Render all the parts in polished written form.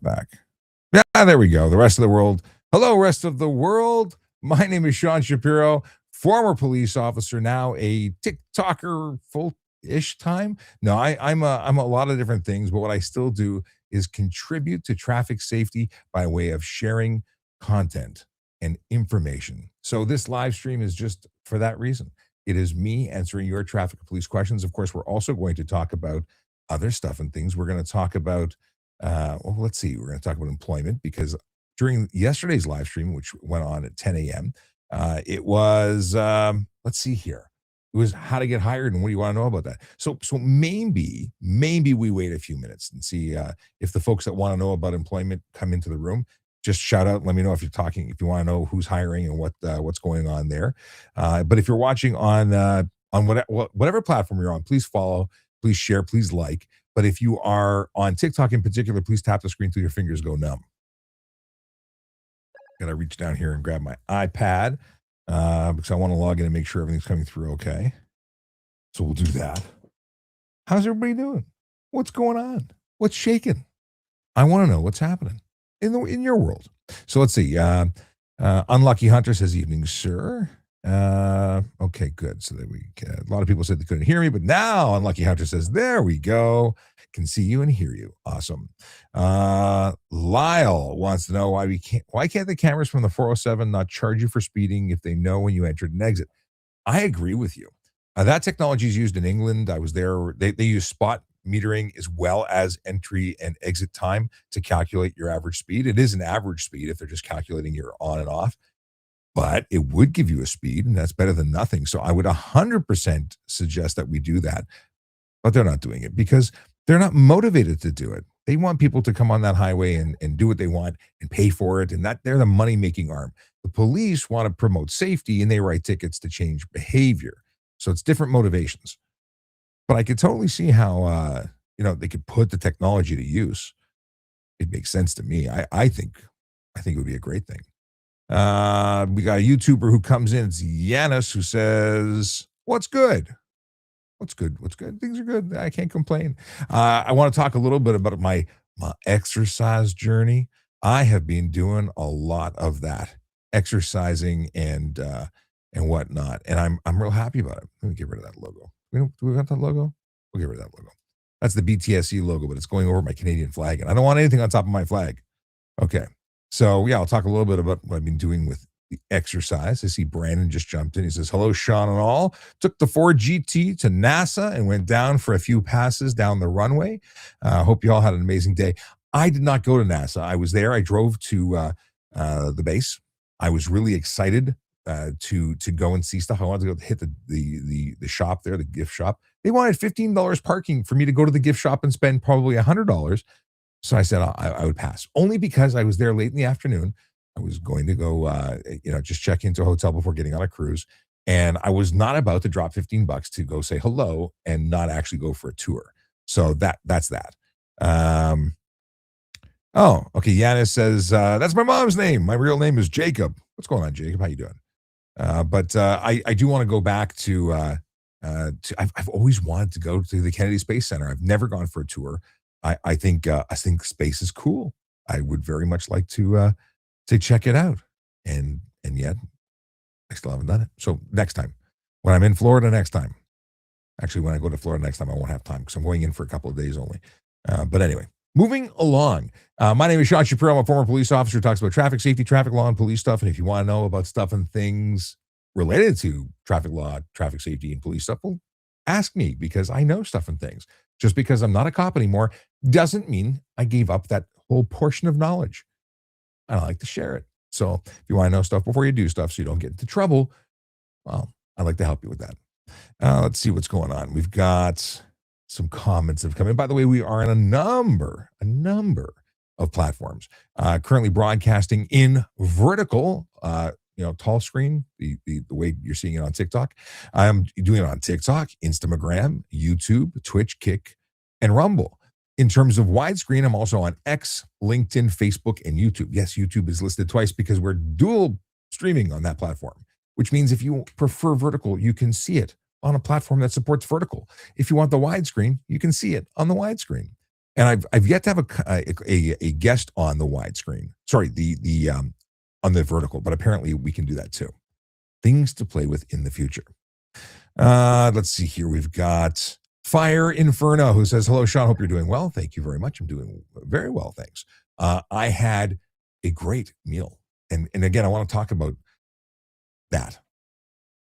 back. Yeah, there we go. The rest of the world. Hello, rest of the world. My name is Sean Shapiro, former police officer, now a TikToker full-ish time. No, I'm a lot of different things, but what I still do is contribute to traffic safety by way of sharing content and information. So this live stream is just for that reason. It is me answering your traffic police questions. Of course, we're also going to talk about other stuff and things. We're going to talk about well, let's see. We're going to talk about employment because during yesterday's live stream, which went on at 10 a.m., it was, let's see here. It was how to get hired and what do you want to know about that? So maybe we wait a few minutes and see if the folks that want to know about employment come into the room. Just shout out. Let me know if you're talking, if you want to know who's hiring and what's going on there. But if you're watching on whatever platform you're on, please follow, please share, please like. But if you are on TikTok in particular, please tap the screen till your fingers go numb. Got to reach down here and grab my iPad because I want to log in and make sure everything's coming through okay. So we'll do that. How's everybody doing? What's going on? What's shaking? I want to know what's happening in your world. So let's see. Unlucky Hunter says, "Evening, sir." Okay, good. So that a lot of people said they couldn't hear me, but now Unlucky Hunter says, "There we go. Can see you and hear you. Awesome." Lyle wants to know why can't the cameras from the 407 not charge you for speeding if they know when you entered and exit? I agree with you. That technology is used in England. I was there. They use spot metering as well as entry and exit time to calculate your average speed. It is an average speed if they're just calculating your on and off, but it would give you a speed, and that's better than nothing. So I would 100% suggest that we do that, but they're not doing it because they're not motivated to do it. They want people to come on that highway and do what they want and pay for it, and that they're the money-making arm. The police want to promote safety, and they write tickets to change behavior. So it's different motivations. But I could totally see how they could put the technology to use. It makes sense to me. I think it would be a great thing. We got a YouTuber who comes in. It's Yanis who says, "What's good? What's good? What's good? Things are good. I can't complain." I want to talk a little bit about my exercise journey. I have been doing a lot of that, exercising and whatnot, and I'm real happy about it. Let me get rid of that logo. Do we got that logo? We'll get rid of that logo. That's the BTSC logo, but it's going over my Canadian flag, and I don't want anything on top of my flag. Okay. So, yeah, I'll talk a little bit about what I've been doing with the exercise. I see Brandon just jumped in. He says, "Hello, Sean and all. Took the Ford GT to NASA and went down for a few passes down the runway. Hope you all had an amazing day." I did not go to NASA. I was there. I drove to the base. I was really excited to go and see stuff. I wanted to go hit the shop there, the gift shop. They wanted $15 parking for me to go to the gift shop and spend probably $100. So I said I would pass, only because I was there late in the afternoon. I was going to go, just check into a hotel before getting on a cruise. And I was not about to drop $15 to go say hello and not actually go for a tour. So that's that. Oh, okay. Yanis says, "That's my mom's name. My real name is Jacob." What's going on, Jacob? How you doing? But I do want to go back to I've always wanted to go to the Kennedy Space Center. I've never gone for a tour. I think space is cool. I would very much like to check it out, and yet I still haven't done it. So next time, when I'm in Florida next time, actually when I go to Florida next time, I won't have time because I'm going in for a couple of days only. But anyway, moving along. My name is Sean Shapiro. I'm a former police officer who talks about traffic safety, traffic law, and police stuff. And if you want to know about stuff and things related to traffic law, traffic safety, and police stuff, well, ask me because I know stuff and things. Just because I'm not a cop anymore doesn't mean I gave up that whole portion of knowledge. I like to share it. So if you want to know stuff before you do stuff so you don't get into trouble, well, I'd like to help you with that. Let's see what's going on. We've got some comments have come in. By the way, we are on a number of platforms. Currently broadcasting in vertical, tall screen, the way you're seeing it on TikTok. I'm doing it on TikTok, Instagram, YouTube, Twitch, Kick, and Rumble. In terms of widescreen, I'm also on X, LinkedIn, Facebook, and YouTube. Yes, YouTube is listed twice because we're dual streaming on that platform, which means if you prefer vertical, you can see it on a platform that supports vertical. If you want the widescreen, you can see it on the widescreen. And I've yet to have a guest on the widescreen. Sorry, the on the vertical, but apparently we can do that too. Things to play with in the future. Let's see here. We've got Fire Inferno who says, "Hello, Sean. Hope you're doing well. Thank you very much. I'm doing very well, thanks. I had a great meal, and again, I want to talk about that.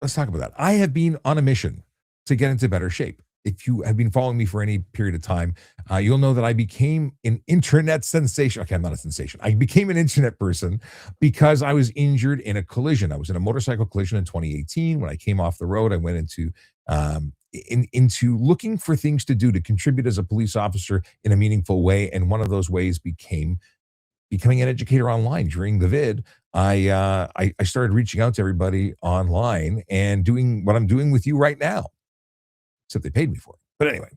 Let's talk about that. I have been on a mission to get into better shape. If you have been following me for any period of time, you'll know that I became an internet sensation. Okay, I'm not a sensation. I became an internet person because I was injured in a collision. I was in a motorcycle collision in 2018. When I came off the road, I went into looking for things to do to contribute as a police officer in a meaningful way. And one of those ways became becoming an educator online. During the vid, I started reaching out to everybody online and doing what I'm doing with you right now, except they paid me for it. But anyway,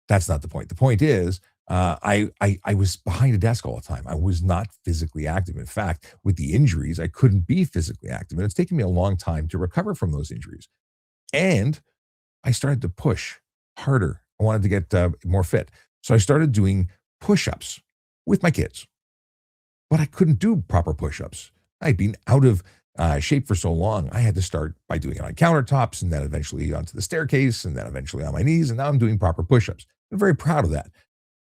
that's not the point. The point is, I was behind a desk all the time. I was not physically active. In fact, with the injuries, I couldn't be physically active, and it's taken me a long time to recover from those injuries. And I started to push harder. I wanted to get more fit, so I started doing push-ups with my kids, but I couldn't do proper push-ups. I'd been out of shape for so long. I had to start by doing it on countertops, and then eventually onto the staircase, and then eventually on my knees. And now I'm doing proper push-ups. I'm very proud of that.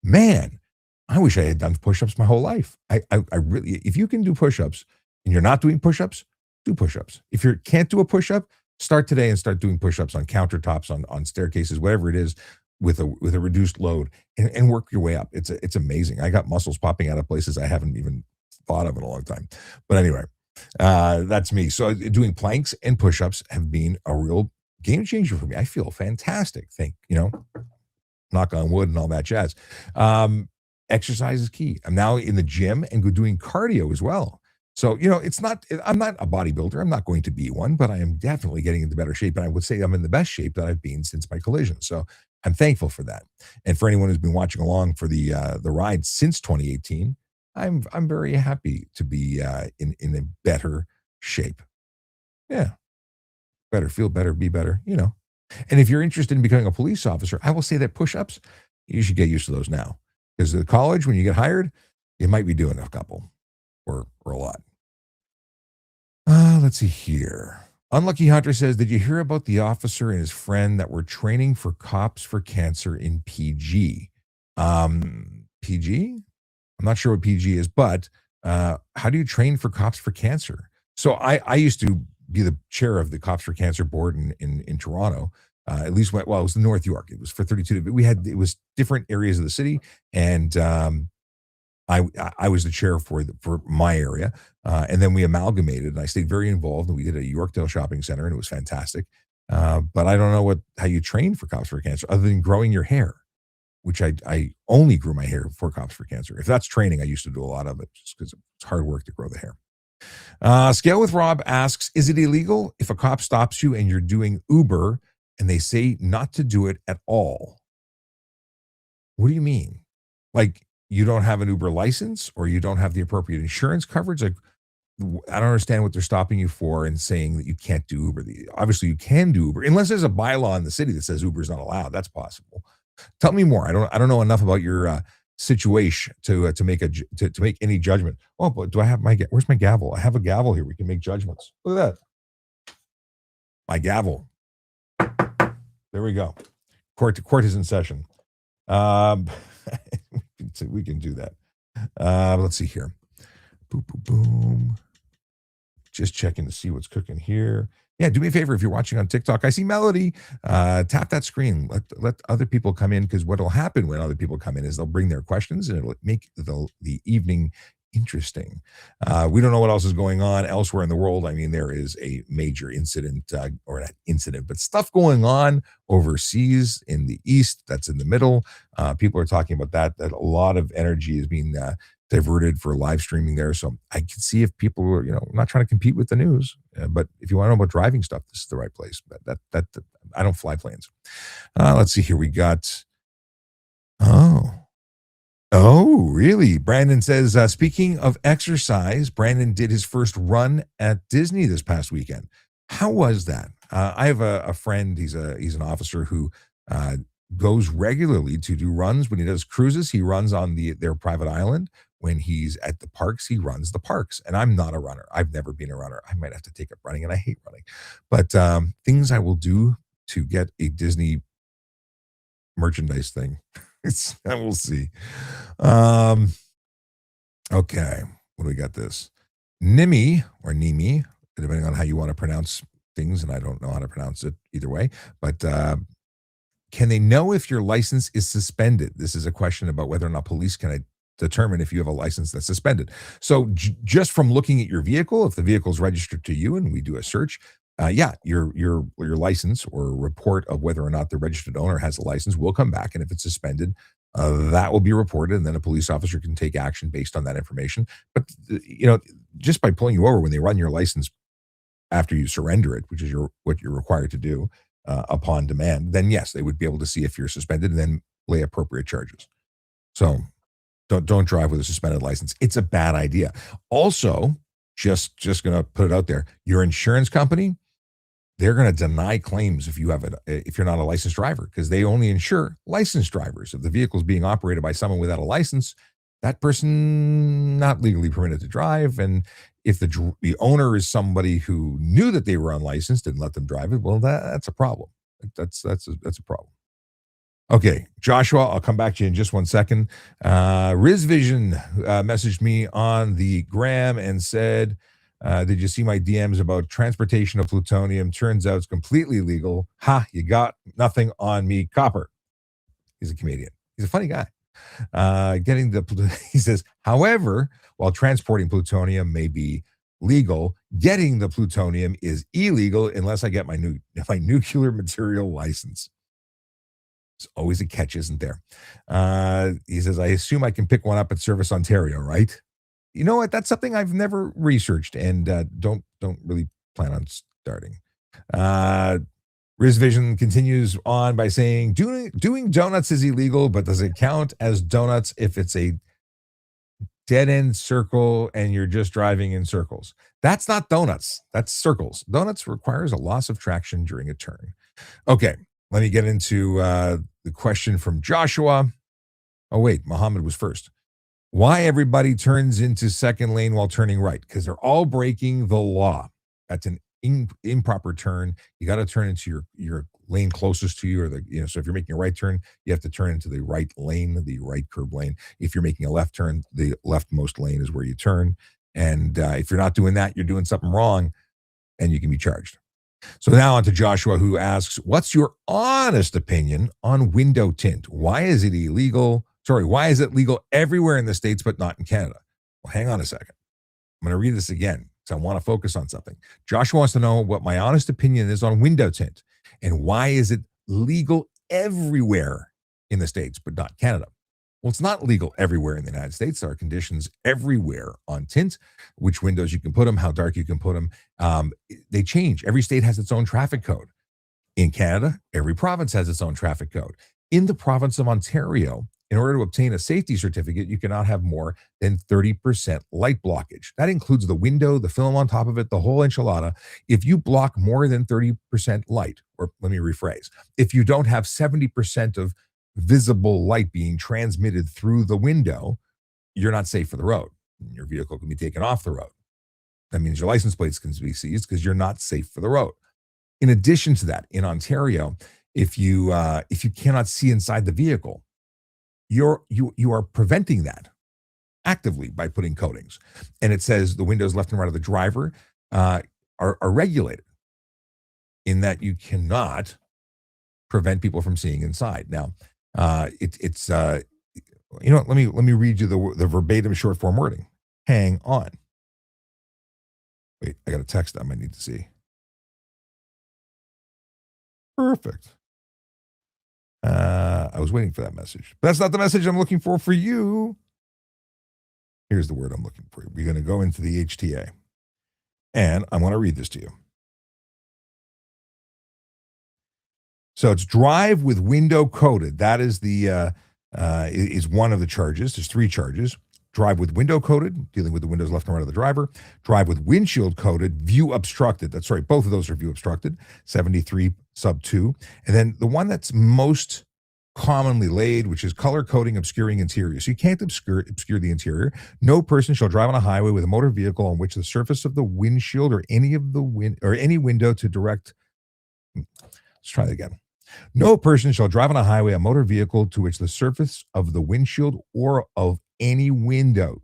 Man, I wish I had done push-ups my whole life. I really, if you can do push-ups and you're not doing push-ups, do push-ups. If you can't do a push-up, start today and start doing push-ups on countertops, on staircases, whatever it is, with a reduced load, and work your way up. It's amazing. I got muscles popping out of places I haven't even thought of in a long time. But anyway, that's me. So doing planks and push-ups have been a real game changer for me. I feel fantastic. Knock on wood and all that jazz. Exercise is key. I'm now in the gym and doing cardio as well. So, I'm not a bodybuilder. I'm not going to be one, but I am definitely getting into better shape. And I would say I'm in the best shape that I've been since my collision. So I'm thankful for that. And for anyone who's been watching along for the ride since 2018, I'm very happy to be in a better shape. Yeah, better, feel better, be better. And if you're interested in becoming a police officer, I will say that push-ups, you should get used to those now. Because at college, when you get hired, you might be doing a couple or a lot. Let's see here. Unlucky Hunter says, "Did you hear about the officer and his friend that were training for cops for cancer in PG?" PG? I'm not sure what PG is, but how do you train for cops for cancer? So I used to be the chair of the Cops for Cancer board in Toronto. At least it was the North York. It was for 32. But it was different areas of the city, and I was the chair for my area, and then we amalgamated. And I stayed very involved, and we did a Yorkdale shopping center, and it was fantastic. But I don't know how you train for Cops for Cancer other than growing your hair, which I only grew my hair for Cops for Cancer. If that's training, I used to do a lot of it just because it's hard work to grow the hair. Scale with Rob asks, "Is it illegal if a cop stops you and you're doing Uber and they say not to do it at all?" What do you mean? Like, you don't have an Uber license or you don't have the appropriate insurance coverage? Like, I don't understand what they're stopping you for and saying that you can't do Uber. Obviously, you can do Uber unless there's a bylaw in the city that says Uber is not allowed. That's possible. Tell me more. I don't know enough about your situation to make any judgment. Oh, but do I have where's my gavel? I have a gavel here. We can make judgments. Look at that. My gavel. There we go. Court is in session. We can do that. Let's see here. Boom, boom, boom. Just checking to see what's cooking here. Yeah, do me a favor if you're watching on TikTok. I see Melody. Tap that screen. Let other people come in, because what will happen when other people come in is they'll bring their questions and it'll make the evening interesting. We don't know what else is going on elsewhere in the world. I mean, there is a major incident, or not incident, but stuff going on overseas in the East. That's in the middle. People are talking about that a lot of energy is being diverted for live streaming there. So I can see if people were, I'm not trying to compete with the news, but if you want to know about driving stuff, this is the right place. But that I don't fly planes. Let's see here. We got, Oh, really? Brandon says, speaking of exercise, Brandon did his first run at Disney this past weekend. How was that? I have a friend. He's an officer who goes regularly to do runs. When he does cruises, he runs on their private island. When he's at the parks, he runs the parks. And I'm not a runner. I've never been a runner. I might have to take up running, and I hate running. But things I will do to get a Disney merchandise thing. I will see. Um, okay, what do we got? This Nimi or Nimi, depending on how you want to pronounce things, and I don't know how to pronounce it either way. But can they know if your license is suspended? This is a question about whether or not police can determine if you have a license that's suspended. So just from looking at your vehicle, if the vehicle is registered to you and we do a search, yeah, your license or report of whether or not the registered owner has a license will come back, and if it's suspended, that will be reported, and then a police officer can take action based on that information. But just by pulling you over when they run your license after you surrender it, which is what you're required to do upon demand, then yes, they would be able to see if you're suspended and then lay appropriate charges. So don't drive with a suspended license. It's a bad idea. Also, just gonna put it out there, your insurance company, they're going to deny claims if you're not a licensed driver, because they only insure licensed drivers. If the vehicle is being operated by someone without a license, that person not legally permitted to drive. And if the owner is somebody who knew that they were unlicensed and let them drive it, well, that's a problem. That's a problem. Okay, Joshua, I'll come back to you in just one second. Riz Vision messaged me on the gram and said, did you see my DMs about transportation of plutonium? Turns out it's completely legal. Ha, you got nothing on me, Copper. He's a comedian. He's a funny guy. He says, however, while transporting plutonium may be legal, getting the plutonium is illegal unless I get my nuclear material license. There's always a catch, isn't there? He says, I assume I can pick one up at Service Ontario, right? You know what? That's something I've never researched and don't really plan on starting. Riz Vision continues on by saying, doing donuts is illegal, but does it count as donuts if it's a dead end circle and you're just driving in circles? That's not donuts. That's circles. Donuts requires a loss of traction during a turn. Okay, let me get into the question from Joshua. Oh, wait, Muhammad was first. Why everybody turns into second lane while turning right? Because they're all breaking the law. That's an improper turn. You got to turn into your lane closest to you, or so if you're making a right turn, you have to turn into the right lane, the right curb lane. If you're making a left turn, the leftmost lane is where you turn. And if you're not doing that, you're doing something wrong, and you can be charged. So now on to Joshua, who asks, what's your honest opinion on window tint? Why is it illegal? Why is it legal everywhere in the States but not in Canada? Well, hang on a second. I'm going to read this again because I want to focus on something. Joshua wants to know what my honest opinion is on window tint and why is it legal everywhere in the States but not Canada? Well, it's not legal everywhere in the United States. There are conditions everywhere on tint, which windows you can put them, how dark you can put them. They change. Every state has its own traffic code. In Canada, every province has its own traffic code. In the province of Ontario, in order to obtain a safety certificate, you cannot have more than 30% light blockage. That includes the window, the film on top of it, the whole enchilada. If you block more than 30% light, or let me rephrase, if you don't have 70% of visible light being transmitted through the window, you're not safe for the road. Your vehicle can be taken off the road. That means your license plates can be seized because you're not safe for the road. In addition to that, in Ontario, if you cannot see inside the vehicle, you are preventing that actively by putting coatings. And it says the windows left and right of the driver are regulated in that you cannot prevent people from seeing inside. Now, let me read you the verbatim short form wording. Hang on. Wait, I got a text I might need to see. Perfect. I was waiting for that message. But that's not the message I'm looking for you. Here's the word I'm looking for. We're going to go into the HTA. And I want to read this to you. So it's drive with window coated. That is is one of the charges. There's 3 charges. Drive with window coated, dealing with the windows left and right of the driver. Drive with windshield coated, view obstructed. That's right, both of those are view obstructed. 73 sub 2. And then the one that's most commonly laid, which is color coding obscuring interior. So you can't obscure the interior. No person shall drive on a highway with a motor vehicle on which the surface of the windshield or any window to direct. Let's try that again. No person shall drive on a highway a motor vehicle to which the surface of the windshield or of any window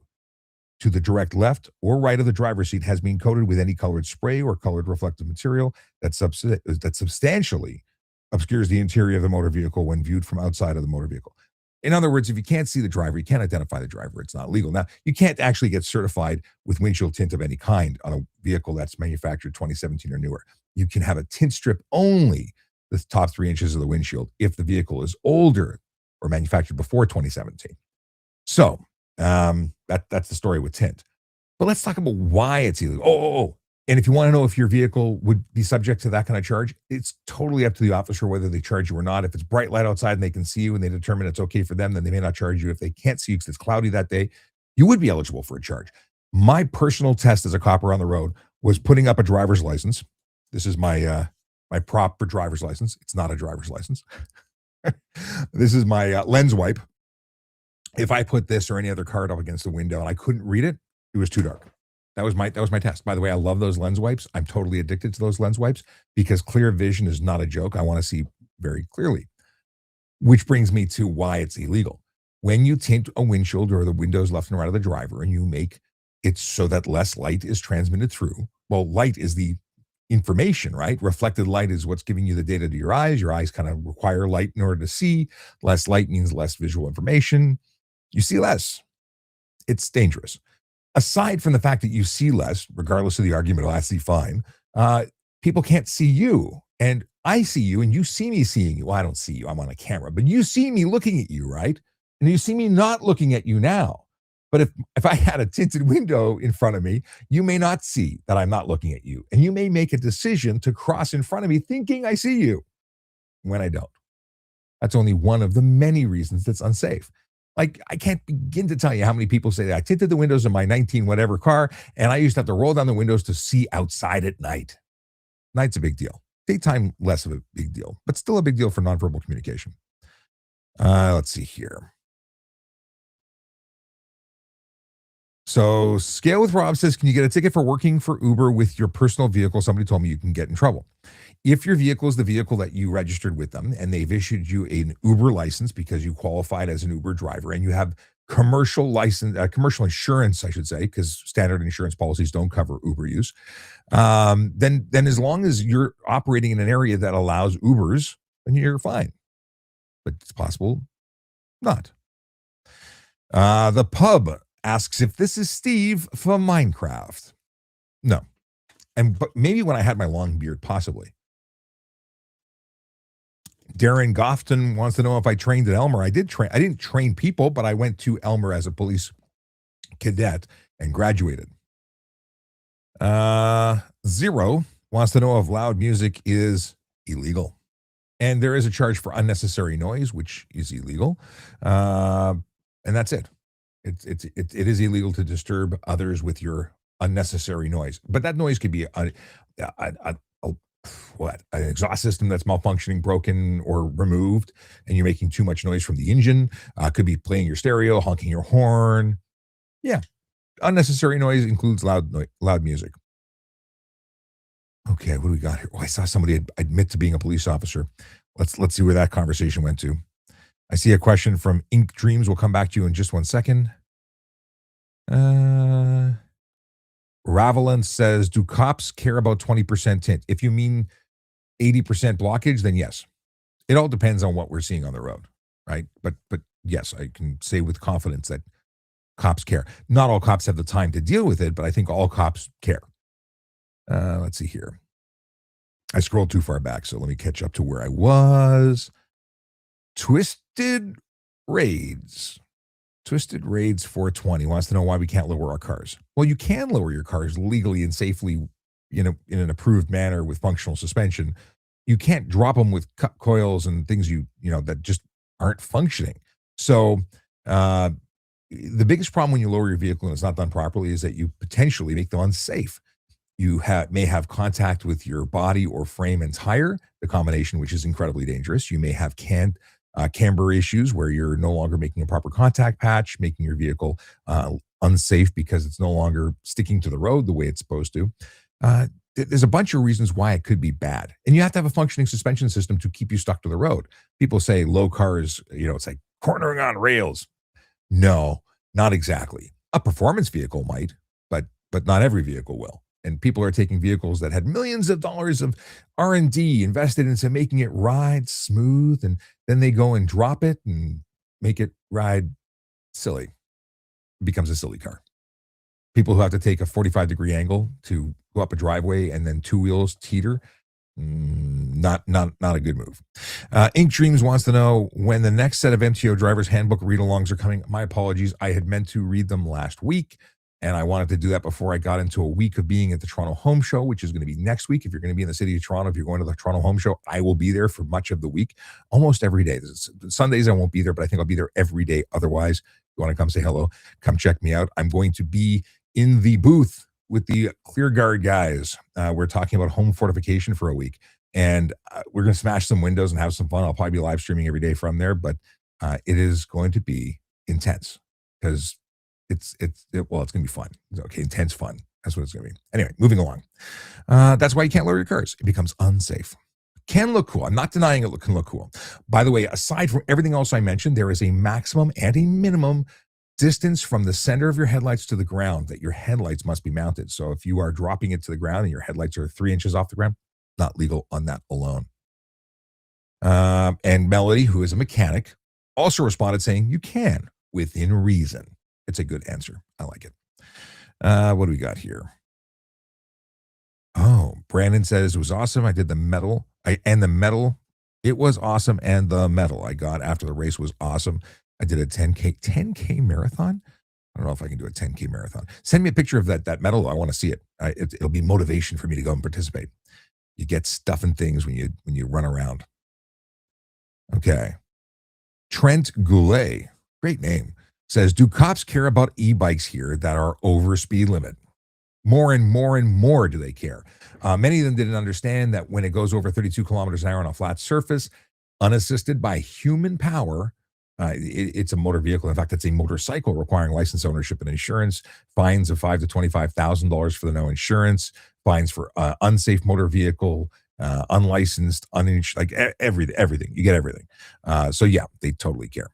to the direct left or right of the driver's seat has been coated with any colored spray or colored reflective material that substantially obscures the interior of the motor vehicle when viewed from outside of the motor vehicle. In other words, if you can't see the driver, you can't identify the driver, it's not legal. Now, you can't actually get certified with windshield tint of any kind on a vehicle that's manufactured 2017 or newer. You can have a tint strip only the top 3 inches of the windshield if the vehicle is older or manufactured before 2017. So that's the story with tint. But let's talk about why it's illegal. And if you want to know if your vehicle would be subject to that kind of charge, it's totally up to the officer whether they charge you or not. If it's bright light outside and they can see you and they determine it's okay for them, then they may not charge you. If they can't see you because it's cloudy that day, you would be eligible for a charge. My personal test as a copper on the road was putting up a driver's license. This is my prop for driver's license. It's not a driver's license. This is my lens wipe. If I put this or any other card up against the window and I couldn't read it, it was too dark. That was my test. By the way, I love those lens wipes. I'm totally addicted to those lens wipes because clear vision is not a joke. I want to see very clearly, which brings me to why it's illegal. When you tint a windshield or the windows left and right of the driver and you make it so that less light is transmitted through, well, light is the information, right? Reflected light is what's giving you the data to your eyes. Your eyes kind of require light in order to see. Less light means less visual information. You see less. It's dangerous. Aside from the fact that you see less, regardless of the argument, I see fine, people can't see you. And I see you and you see me seeing you. Well, I don't see you. I'm on a camera. But you see me looking at you, right? And you see me not looking at you now. But if I had a tinted window in front of me, you may not see that I'm not looking at you. And you may make a decision to cross in front of me thinking I see you when I don't. That's only one of the many reasons that's unsafe. Like, I can't begin to tell you how many people say that I tinted the windows of my 19 whatever car, and I used to have to roll down the windows to see outside at night. Night's a big deal. Daytime, less of a big deal, but still a big deal for nonverbal communication. Let's see here. So, Scale with Rob says, can you get a ticket for working for Uber with your personal vehicle? Somebody told me you can get in trouble. If your vehicle is the vehicle that you registered with them and they've issued you an Uber license because you qualified as an Uber driver and you have commercial license, commercial insurance, I should say, because standard insurance policies don't cover Uber use, then as long as you're operating in an area that allows Ubers, then you're fine. But it's possible not. The Pub asks if this is Steve from Minecraft. No. But maybe when I had my long beard, possibly. Darren Gofton wants to know if I trained at Elmer. I didn't train people, but I went to Elmer as a police cadet and graduated. Zero wants to know if loud music is illegal. And there is a charge for unnecessary noise, which is illegal. And that's it. It is illegal to disturb others with your unnecessary noise. But that noise could be an exhaust system that's malfunctioning, broken, or removed, and you're making too much noise from the engine. Could be playing your stereo, honking your horn. Yeah, unnecessary noise includes loud music. Okay, what do we got here? Oh, I saw somebody admit to being a police officer. Let's see where that conversation went to. I see a question from Ink Dreams. We'll come back to you in just 1 second. Ravelant says, do cops care about 20% tint? If you mean 80% blockage, then yes. It all depends on what we're seeing on the road, right? But yes, I can say with confidence that cops care. Not all cops have the time to deal with it, but I think all cops care. Let's see here. I scrolled too far back, so let me catch up to where I was. Twisted Raids 420 wants to know why we can't lower our cars. Well, you can lower your cars legally and safely in an approved manner with functional suspension. You can't drop them with cut coils and things that just aren't functioning. So the biggest problem when you lower your vehicle and it's not done properly is that you potentially make them unsafe. You may have contact with your body or frame and tire, the combination, which is incredibly dangerous. You may have camber issues where you're no longer making a proper contact patch, making your vehicle unsafe because it's no longer sticking to the road the way it's supposed to. There's a bunch of reasons why it could be bad. And you have to have a functioning suspension system to keep you stuck to the road. People say low cars, it's like cornering on rails. No, not exactly. A performance vehicle might, but not every vehicle will. And people are taking vehicles that had millions of dollars of R&D invested into making it ride smooth, and then they go and drop it and make it ride silly. It becomes a silly car. People who have to take a 45-degree angle to go up a driveway and then two wheels teeter, not a good move. Ink Dreams wants to know when the next set of MTO drivers handbook read-alongs are coming. My apologies. I had meant to read them last week, and I wanted to do that before I got into a week of being at the Toronto Home Show, which is going to be next week. If you're going to be in the city of Toronto, if you're going to the Toronto Home Show, I will be there for much of the week, almost every day. Sundays I won't be there, but I think I'll be there every day. Otherwise, if you want to come say hello, come check me out. I'm going to be in the booth with the ClearGuard guys. We're talking about home fortification for a week, and we're going to smash some windows and have some fun. I'll probably be live streaming every day from there, but it is going to be intense because it's going to be fun. Okay, intense fun. That's what it's going to be. Anyway, moving along. That's why you can't lower your cars. It becomes unsafe. Can look cool. I'm not denying it can look cool. By the way, aside from everything else I mentioned, there is a maximum and a minimum distance from the center of your headlights to the ground that your headlights must be mounted. So if you are dropping it to the ground and your headlights are 3 inches off the ground, not legal on that alone. And Melody, who is a mechanic, also responded saying you can within reason. It's a good answer. I like it. What do we got here? Oh, Brandon says it was awesome. I did the medal. The medal. It was awesome. And the medal I got after the race was awesome. I did a 10K marathon. I don't know if I can do a 10K marathon. Send me a picture of that medal. I want to see it. It'll be motivation for me to go and participate. You get stuff and things when you run around. Okay. Trent Goulet, great name, says, do cops care about e-bikes here that are over speed limit? More and more and more do they care. Many of them didn't understand that when it goes over 32 kilometers an hour on a flat surface, unassisted by human power, it's a motor vehicle. In fact, it's a motorcycle requiring license, ownership, and insurance. Fines of $5,000 to $25,000 for the no insurance. Fines for unsafe motor vehicle, unlicensed, uninsured, like everything. You get everything. So yeah, they totally care.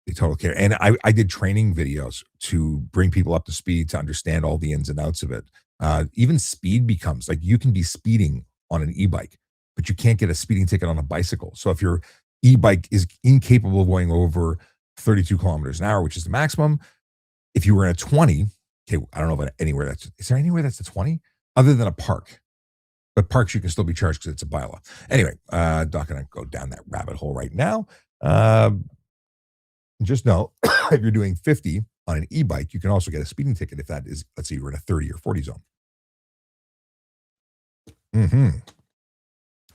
They totally care. And I did training videos to bring people up to speed to understand all the ins and outs of it. Even speed becomes like you can be speeding on an e-bike, but you can't get a speeding ticket on a bicycle. So if your e-bike is incapable of going over 32 kilometers an hour, which is the maximum, if you were in a 20, okay, I don't know about anywhere is there anywhere that's a 20 other than a park? But parks you can still be charged because it's a bylaw. Anyway, not going to go down that rabbit hole right now. Just know if you're doing 50 on an e-bike, you can also get a speeding ticket if that is, let's say you're in a 30 or 40 zone.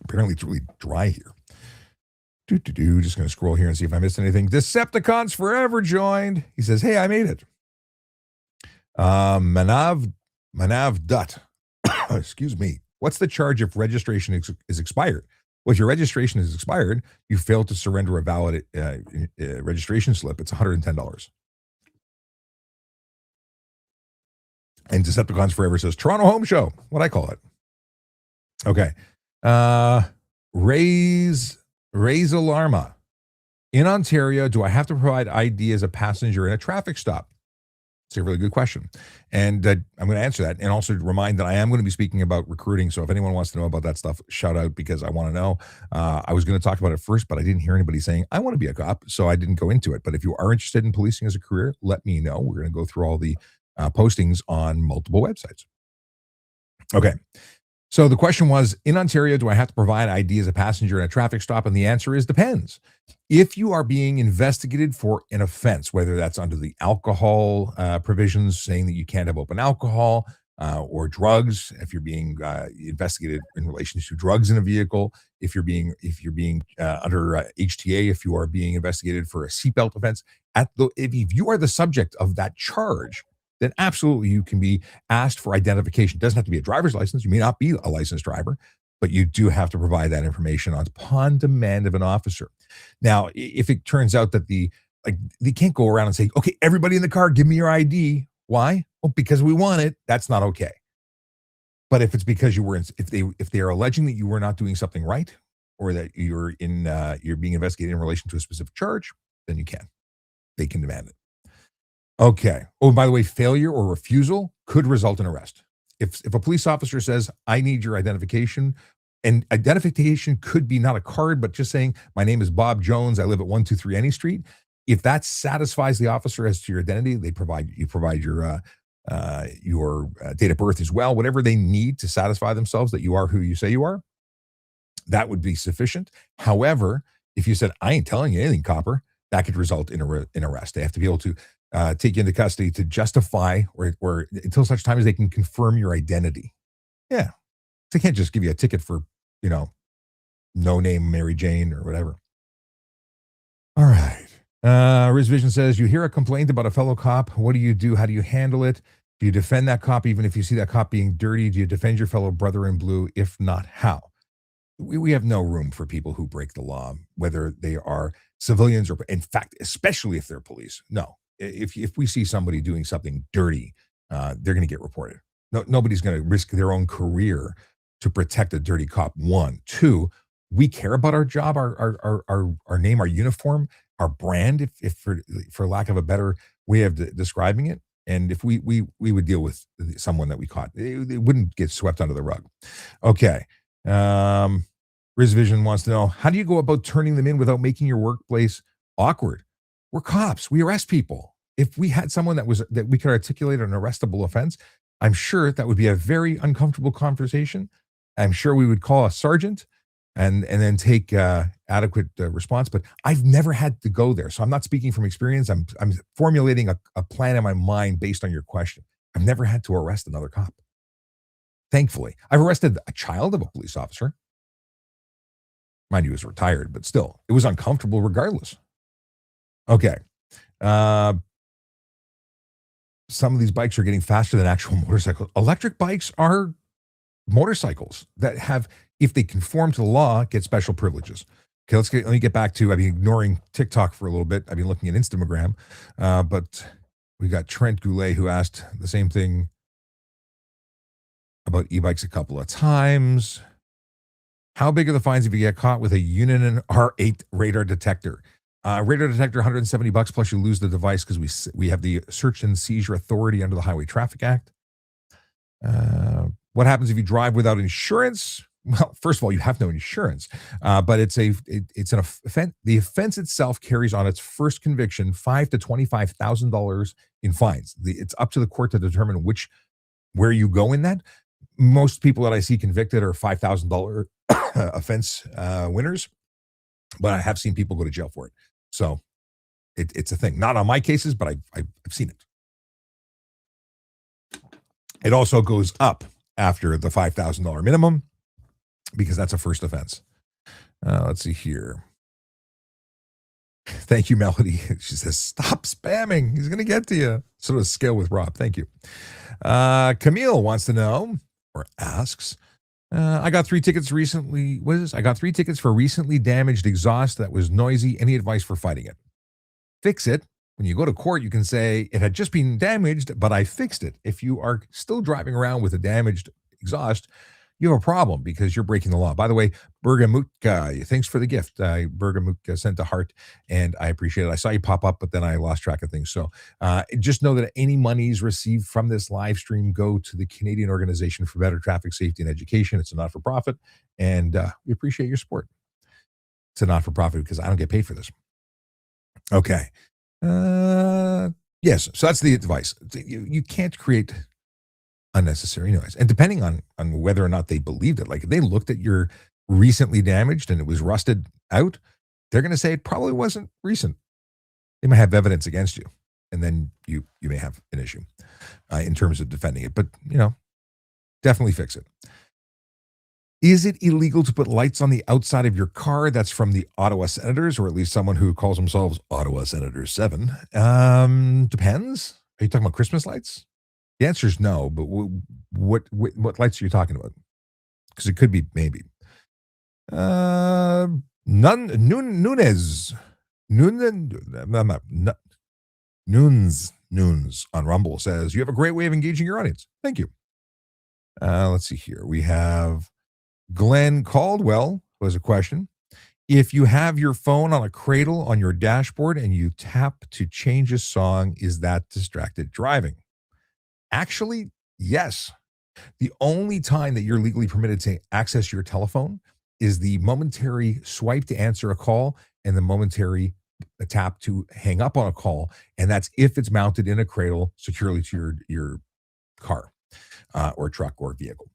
Apparently it's really dry here. Just going to scroll here and see if I missed anything. Decepticons Forever joined. He says, hey, I made it. Manav Dutt. Excuse me. What's the charge if registration is expired? Well, if your registration is expired, you fail to surrender a valid registration slip. It's $110. And Decepticons Forever says, Toronto Home Show. What I call it. Okay. Raise Alarma. In Ontario, do I have to provide ID as a passenger in a traffic stop? It's a really good question. And I'm going to answer that and also remind that I am going to be speaking about recruiting. So if anyone wants to know about that stuff, shout out because I want to know. I was going to talk about it first, but I didn't hear anybody saying, I want to be a cop. So I didn't go into it. But if you are interested in policing as a career, let me know. We're going to go through all the postings on multiple websites. Okay. So the question was, in Ontario, do I have to provide ID as a passenger in a traffic stop? And the answer is depends. If you are being investigated for an offense, whether that's under the alcohol provisions, saying that you can't have open alcohol, or drugs, if you're being investigated in relation to drugs in a vehicle, if you're being under HTA, if you are being investigated for a seatbelt offense, if you are the subject of that charge, then absolutely you can be asked for identification. It doesn't have to be a driver's license. You may not be a licensed driver, but you do have to provide that information upon demand of an officer. Now, if it turns out that they can't go around and say, okay, everybody in the car, give me your ID. Why? Well, because we want it. That's not okay. But if it's because you were, if they are alleging that you were not doing something right, or that you're being investigated in relation to a specific charge, then they can demand it. Okay. Oh, by the way, failure or refusal could result in arrest. If a police officer says, I need your identification, and identification could be not a card, but just saying, my name is Bob Jones, I live at 123 Any Street. If that satisfies the officer as to your identity, you provide your date of birth as well, whatever they need to satisfy themselves that you are who you say you are, that would be sufficient. However, if you said, I ain't telling you anything, copper, that could result in in arrest. They have to be able to take you into custody to justify or until such time as they can confirm your identity. Yeah. They can't just give you a ticket for, you know, no name Mary Jane or whatever. All right. Riz Vision says, you hear a complaint about a fellow cop. What do you do? How do you handle it? Do you defend that cop even if you see that cop being dirty? Do you defend your fellow brother in blue? If not, how? We have no room for people who break the law, whether they are civilians or, in fact, especially if they're police. No, if we see somebody doing something dirty, they're going to get reported. No, nobody's going to risk their own career to protect a dirty cop. One, two, we care about our job, our name, our uniform, our brand, if for lack of a better way of describing it. And if we would deal with someone that we caught, it wouldn't get swept under the rug. Okay. Riz Vision wants to know, how do you go about turning them in without making your workplace awkward? We're cops. We arrest people. If we had someone that we could articulate an arrestable offense, I'm sure that would be a very uncomfortable conversation. I'm sure we would call a sergeant and then take adequate response. But I've never had to go there, so I'm not speaking from experience. I'm formulating a plan in my mind based on your question. I've never had to arrest another cop. Thankfully, I've arrested a child of a police officer. Mind you, he was retired, but still, it was uncomfortable regardless. Okay. Some of these bikes are getting faster than actual motorcycles. Electric bikes are motorcycles that have, if they conform to the law, get special privileges. Okay, let me get back to, I've been ignoring TikTok for a little bit. I've been looking at Instagram, but we got Trent Goulet who asked the same thing about e-bikes a couple of times. How big are the fines if you get caught with a Uninen R8 radar detector? Radar detector, $170 plus you lose the device because we have the search and seizure authority under the Highway Traffic Act. What happens if you drive without insurance? Well, first of all, you have no insurance, but it's an offense. The offense itself carries on its first conviction $5,000 to $25,000 in fines. It's up to the court to determine where you go in that. Most people that I see convicted are $5,000 offense winners, but I have seen people go to jail for it. So it's a thing. Not on my cases, but I've seen it. It also goes up after the $5,000 minimum because that's a first offense. Let's see here. Thank you, Melody. She says, stop spamming. He's going to get to you. Sort of scale with Rob. Thank you. Camille wants to know or asks, I got 3 tickets recently. What is this? I got 3 tickets for recently damaged exhaust that was noisy. Any advice for fighting it? Fix it. When you go to court, you can say it had just been damaged, but I fixed it. If you are still driving around with a damaged exhaust, you have a problem because you're breaking the law. By the way, Bergamutka, thanks for the gift. Bergamutka sent a heart, and I appreciate it. I saw you pop up, but then I lost track of things. So just know that any monies received from this live stream go to the Canadian Organization for Better Traffic Safety and Education. It's a not-for-profit, and we appreciate your support. It's a not-for-profit because I don't get paid for this. Okay. Yes, so that's the advice. You can't create unnecessary noise. And depending on whether or not they believed it, like if they looked at your recently damaged and it was rusted out, they're going to say it probably wasn't recent. They might have evidence against you, and then you may have an issue in terms of defending it. But, definitely fix it. Is it illegal to put lights on the outside of your car? That's from the Ottawa Senators, or at least someone who calls themselves Ottawa Senators 7. Depends. Are you talking about Christmas lights? The answer is no, but what lights are you talking about? because it could be maybe. Uh, Nunez. Nunes. Nunes on Rumble says, you have a great way of engaging your audience. Thank you. Let's see here. We have Glenn Caldwell who has a question. If you have your phone on a cradle on your dashboard and you tap to change a song, is that distracted driving? Actually, yes. The only time that you're legally permitted to access your telephone is the momentary swipe to answer a call and the momentary tap to hang up on a call. And that's if it's mounted in a cradle securely to your car or truck or vehicle.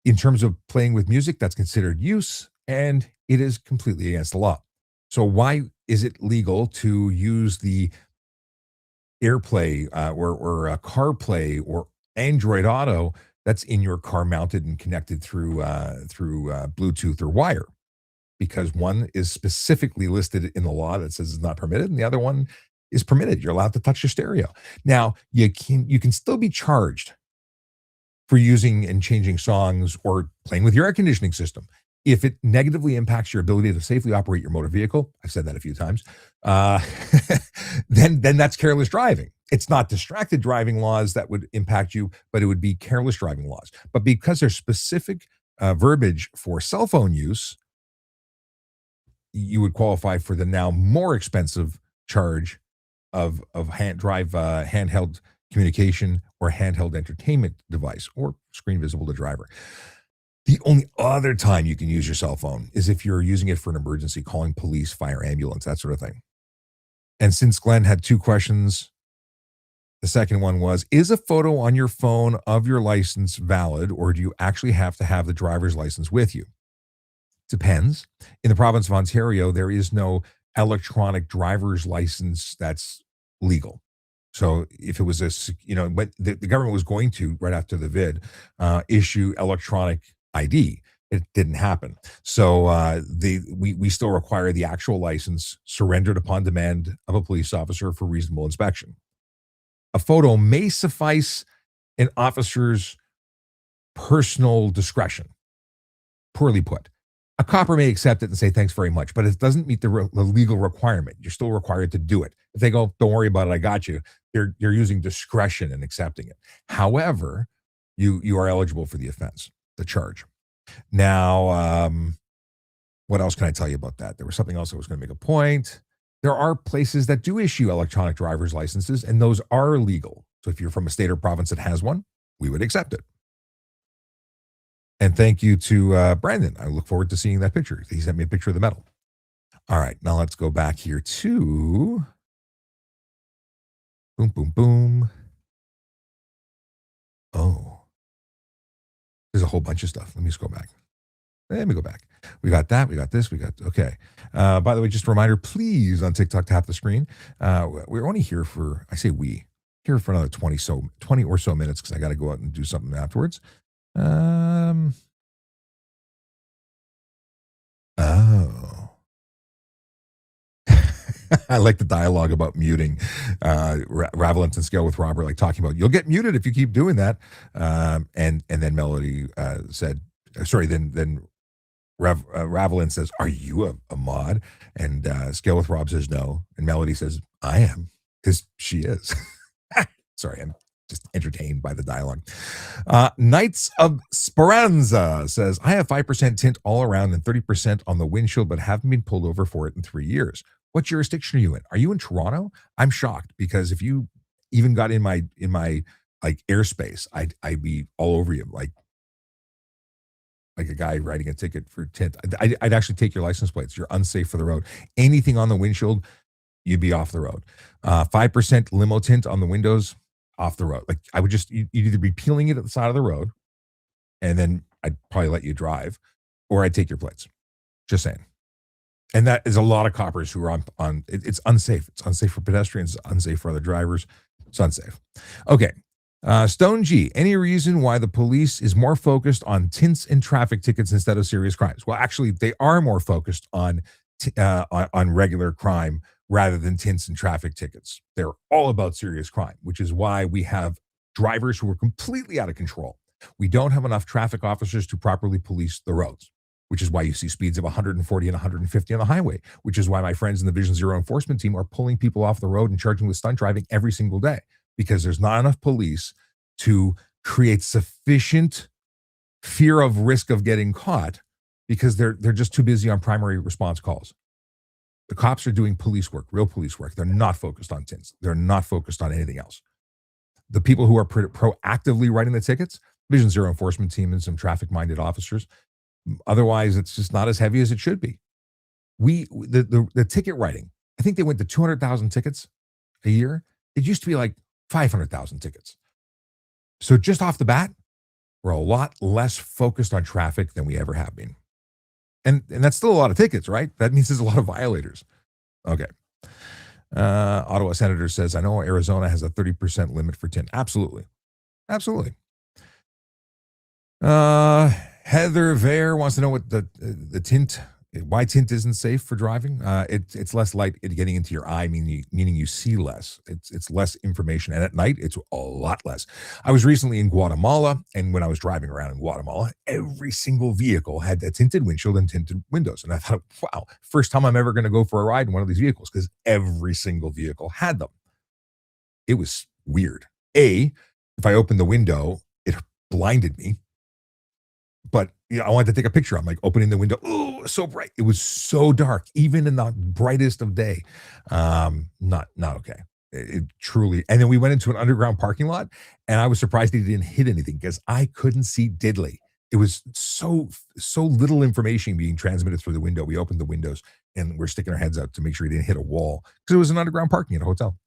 In terms of playing with music, that's considered use and it is completely against the law. So, why is it legal to use the AirPlay or CarPlay or Android Auto that's in your car mounted and connected through Bluetooth or wire? Because one is specifically listed in the law that says it's not permitted, and the other one is permitted. You're allowed to touch your stereo. Now, you can still be charged for using and changing songs or playing with your air conditioning system. If it negatively impacts your ability to safely operate your motor vehicle, I've said that a few times, uh, then that's careless driving. It's not distracted driving laws that would impact you, but it would be careless driving laws. But because there's specific verbiage for cell phone use, you would qualify for the now more expensive charge of handheld communication or handheld entertainment device or screen visible to driver. The only other time you can use your cell phone is if you're using it for an emergency, calling police, fire, ambulance, that sort of thing. And since Glenn had two questions, the second one was, is a photo on your phone of your license valid, or do you actually have to have the driver's license with you? Depends. In the province of Ontario, there is no electronic driver's license that's legal. So if it was what the government was going to right after the vid issue electronic ID, it didn't happen. So we still require the actual license surrendered upon demand of a police officer for reasonable inspection. A photo may suffice an officer's personal discretion. Poorly put. A copper may accept it and say thanks very much, but it doesn't meet the legal requirement. You're still required to do it. If they go, don't worry about it, I got you. You're using discretion in accepting it. However, you are eligible for the offense, the charge. Now, what else can I tell you about that? There was something else I was going to make a point. There are places that do issue electronic driver's licenses, and those are legal. So if you're from a state or province that has one, we would accept it. And thank you to Brandon. I look forward to seeing that picture. He sent me a picture of the medal. All right, now let's go back here to boom, boom, boom. Oh, there's a whole bunch of stuff. Let me just go back. Let me go back. We got that. We got this. We got, okay. By the way, just a reminder, please on TikTok, tap the screen. We're only here for, I say here for another 20 or so minutes because I got to go out and do something afterwards. Oh. I like the dialogue about muting. Ravelins and Scale with Robert, like talking about, you'll get muted if you keep doing that. And then Melody said, sorry, then Ravelin says, are you a mod? And Scale with Rob says no. And Melody says, I am, because she is. Sorry, I'm just entertained by the dialogue. Knights of Speranza says, I have 5% tint all around and 30% on the windshield, but haven't been pulled over for it in 3 years. What jurisdiction are you in? Are you in Toronto? I'm shocked because if you even got in my like airspace, I'd be all over you like a guy writing a ticket for tint. I'd actually take your license plates. You're unsafe for the road. Anything on the windshield, you'd be off the road. 5% limo tint on the windows, off the road. Like I would you'd either be peeling it at the side of the road, and then I'd probably let you drive, or I'd take your plates. Just saying. And that is a lot of coppers who are on it's unsafe. It's unsafe for pedestrians, it's unsafe for other drivers. It's unsafe. Okay. Stone G, any reason why the police is more focused on tints and traffic tickets instead of serious crimes? Well, actually, they are more focused on regular crime rather than tints and traffic tickets. They're all about serious crime, which is why we have drivers who are completely out of control. We don't have enough traffic officers to properly police the roads, which is why you see speeds of 140 and 150 on the highway, which is why my friends in the Vision Zero enforcement team are pulling people off the road and charging with stunt driving every single day, because there's not enough police to create sufficient fear of risk of getting caught, because they're just too busy on primary response calls. The cops are doing police work, real police work. They're not focused on tints. They're not focused on anything else. The people who are proactively writing the tickets, Vision Zero enforcement team and some traffic-minded officers. Otherwise, it's just not as heavy as it should be. The ticket writing, I think they went to 200,000 tickets a year. It used to be like 500,000 tickets. So just off the bat, we're a lot less focused on traffic than we ever have been. And that's still a lot of tickets, right? That means there's a lot of violators. Okay. Ottawa Senator says, I know Arizona has a 30% limit for tint. Absolutely. Absolutely. Heather Vare wants to know what the tint, why tint isn't safe for driving. It's less light getting into your eye, meaning you see less. It's less information, and at night it's a lot less. I was recently in Guatemala, and when I was driving around in Guatemala, every single vehicle had a tinted windshield and tinted windows, and I thought, wow, first time I'm ever going to go for a ride in one of these vehicles, because every single vehicle had them. It was weird. If I opened the window, it blinded me. But I wanted to take a picture. I'm like opening the window. Oh, so bright. It was so dark, even in the brightest of day. Not okay. It truly. And then we went into an underground parking lot, and I was surprised he didn't hit anything, because I couldn't see diddly. It was so little information being transmitted through the window. We opened the windows and we're sticking our heads out to make sure he didn't hit a wall, because it was an underground parking at a hotel.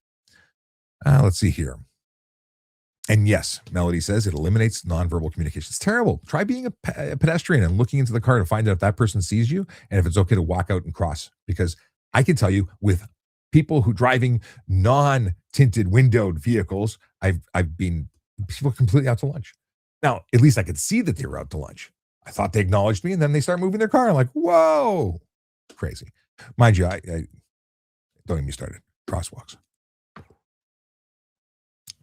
Let's see here. And yes, Melody says it eliminates nonverbal communication. It's terrible. Try being a pedestrian and looking into the car to find out if that person sees you and if it's okay to walk out and cross. Because I can tell you, with people who driving non-tinted windowed vehicles, I've been people completely out to lunch. Now, at least I could see that they were out to lunch. I thought they acknowledged me, and then they start moving their car. I'm like, whoa, crazy. Mind you, I don't get me started. Crosswalks.